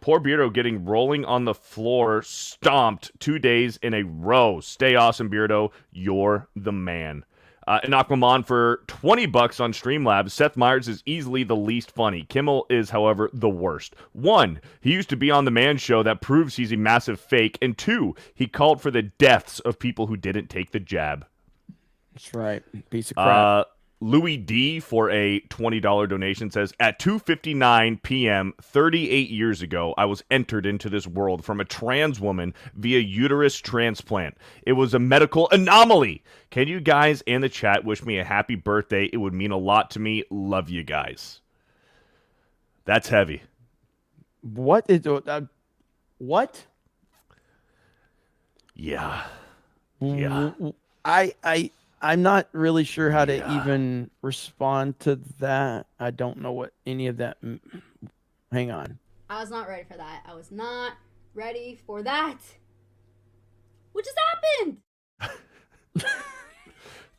Beardo getting rolling on the floor, stomped 2 days in a row. Stay awesome, Beardo. You're the man. And Aquaman for $20 on Streamlabs. Seth Meyers is easily the least funny. Kimmel is, however, the worst. 1, he used to be on the Man Show. That proves he's a massive fake. And 2, he called for the deaths of people who didn't take the jab. That's right. Piece of crap. Louis D for a $20 donation says, at 2:59 p.m. 38 years ago, I was entered into this world from a trans woman via uterus transplant. It was a medical anomaly. Can you guys and the chat wish me a happy birthday? It would mean a lot to me. Love you guys. That's heavy. What is what? Yeah. I'm not really sure how to even respond to that. I don't know what any of that. Hang on. I was not ready for that. I was not ready for that. What just happened?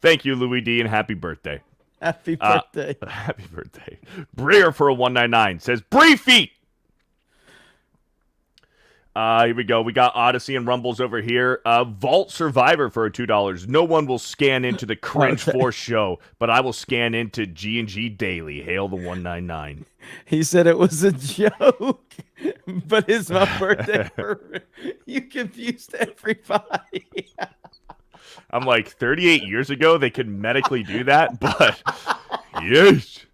Thank you, Louis D, and happy birthday. Happy birthday. Happy birthday. Breer for a 199 says, Bree feet. Here we go. We got Odyssey and Rumbles over here. Vault Survivor for a $2. No one will scan into the Cringe Force show, but I will scan into G&G Daily. Hail the 199. He said it was a joke, but it's my birthday. You confused everybody. I'm like, 38 years ago, they could medically do that, but yes.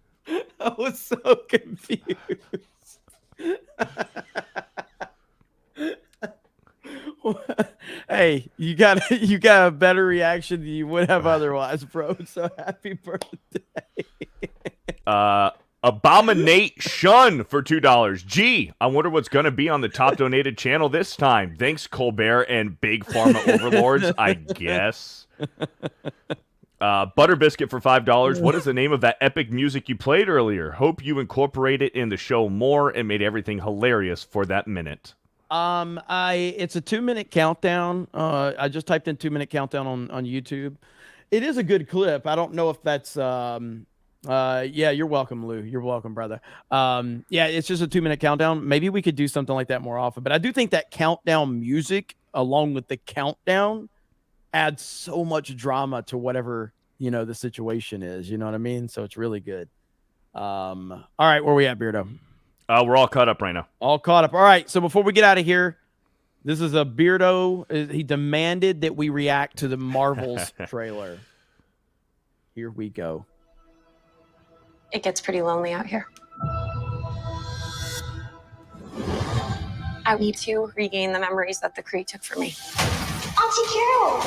I was so confused. Hey, you got a better reaction than you would have otherwise, bro. So happy birthday. Abominate Shun for $2. Gee, I wonder what's going to be on the top donated channel this time. Thanks, Colbert and Big Pharma Overlords, I guess. Butter Biscuit for $5. What is the name of that epic music you played earlier? Hope you incorporate it in the show more and made everything hilarious for that minute. It's a 2-minute countdown. I just typed in 2-minute countdown on YouTube. It is a good clip. I don't know if that's yeah, you're welcome, Lou. You're welcome, brother. Yeah, it's just a 2-minute countdown. Maybe we could do something like that more often. But I do think that countdown music, along with the countdown, adds so much drama to whatever, the situation is. You know what I mean? So it's really good. All right, where we at, Beardo? We're all caught up right now. All caught up. All right, so before we get out of here, this is a Beardo. He demanded that we react to the Marvels trailer. Here we go. It gets pretty lonely out here. I need to regain the memories that the Kree took from me. Auntie Carol!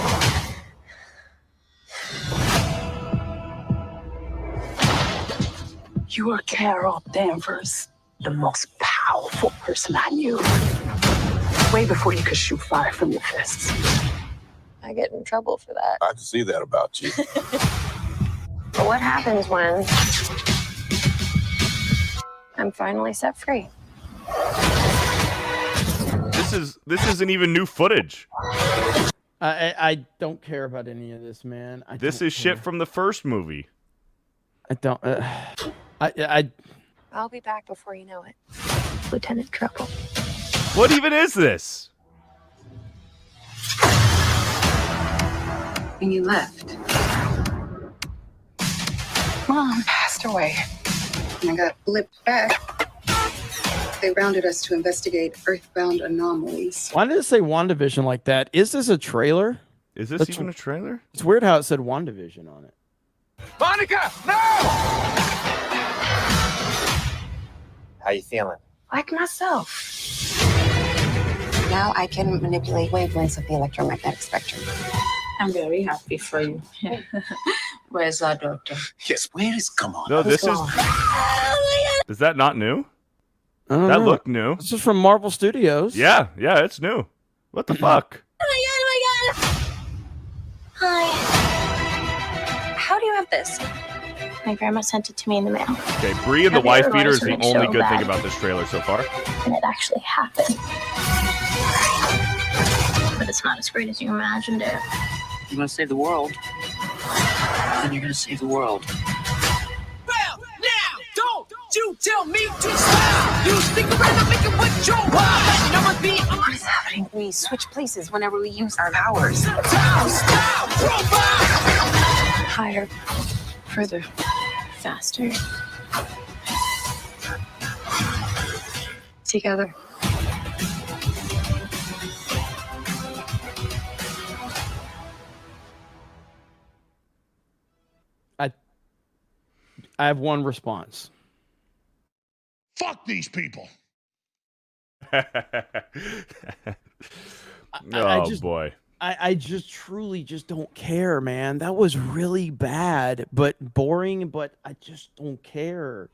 You are Carol Danvers, the most powerful person I knew. Way before you could shoot fire from your fists. I get in trouble for that. I can see that about you. But what happens when I'm finally set free? This isn't even new footage. I don't care about any of this, man. This is shit from the first movie. I don't. I'll be back before you know it. Lieutenant Trouble. What even is this? When you left, Mom passed away. And I got blipped back. They rounded us to investigate earthbound anomalies. Why did it say WandaVision like that? Is this a trailer? Is this even a trailer? It's weird how it said WandaVision on it. Monica, no! How you feeling? Like myself. Now I can manipulate wavelengths of the electromagnetic spectrum. I'm very happy for you. Where's our doctor? Yes, where is? Come on. No, this is. Is that not new? That looked new. This is from Marvel Studios. Yeah, it's new. What the fuck? Oh my god! Hi. How do you have this? My grandma sent it to me in the mail. Okay, Bree and the Have you wife ever beater is watched the it only so good thing bad? about this trailer so far. And it actually happened. But it's not as great as you imagined it. You're gonna save the world. Then you're gonna save the world. Well, now, don't you tell me to stop. You stick around and make it with your wild. Number B. What is happening? We switch places whenever we use our powers. Higher, further, faster. Together. I have one response. Fuck these people. Boy. I just truly just don't care, man. That was really bad, but boring, but I just don't care.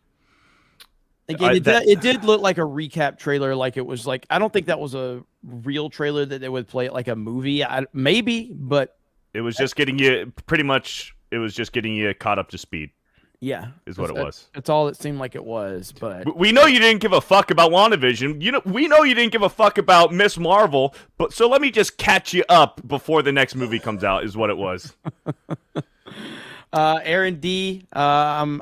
Again, it did look like a recap trailer, like it was like, I don't think that was a real trailer that they would play it like a movie. Maybe, but it was just getting you caught up to speed. Yeah, is what it was. That's all it seemed like it was. But we know you didn't give a fuck about WandaVision. We know you didn't give a fuck about Miss Marvel. But so let me just catch you up before the next movie comes out. Is what it was. Aaron D, I'm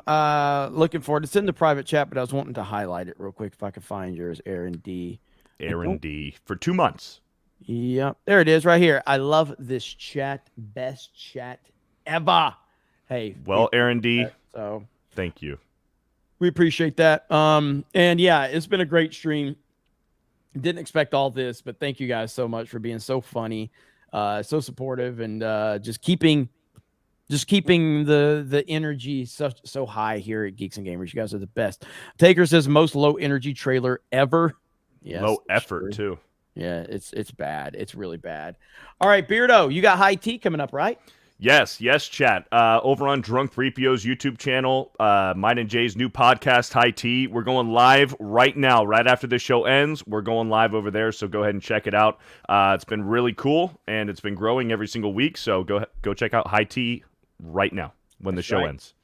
looking forward. It's in the private chat, but I was wanting to highlight it real quick if I could find yours, Aaron D. Aaron D for 2 months. Yep, there it is, right here. I love this chat, best chat ever. Hey, well, Aaron D. So thank you. We appreciate that. And yeah, it's been a great stream. Didn't expect all this, but thank you guys so much for being so funny, so supportive, and just keeping the energy so high here at Geeks and Gamers. You guys are the best. Taker says most low energy trailer ever. Yes, low effort too. Yeah, it's bad. It's really bad. All right, Beardo, you got High Tea coming up, right? Yes, chat. Over on Drunk 3PO's YouTube channel, mine and Jay's new podcast, High Tea. We're going live right now, right after the show ends. We're going live over there, so go ahead and check it out. It's been really cool, and it's been growing every single week, so go check out High Tea right now when the show ends.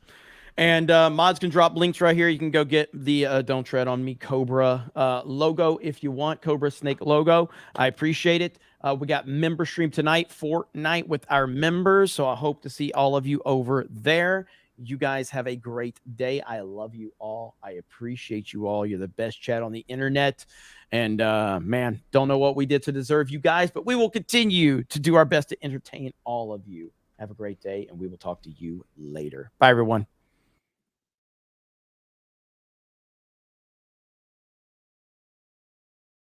And mods can drop links right here. You can go get the Don't Tread on Me Cobra logo if you want, Cobra Snake logo. I appreciate it. We got member stream tonight, Fortnite with our members. So I hope to see all of you over there. You guys have a great day. I love you all. I appreciate you all. You're the best chat on the internet. And man, don't know what we did to deserve you guys, but we will continue to do our best to entertain all of you. Have a great day, and we will talk to you later. Bye, everyone.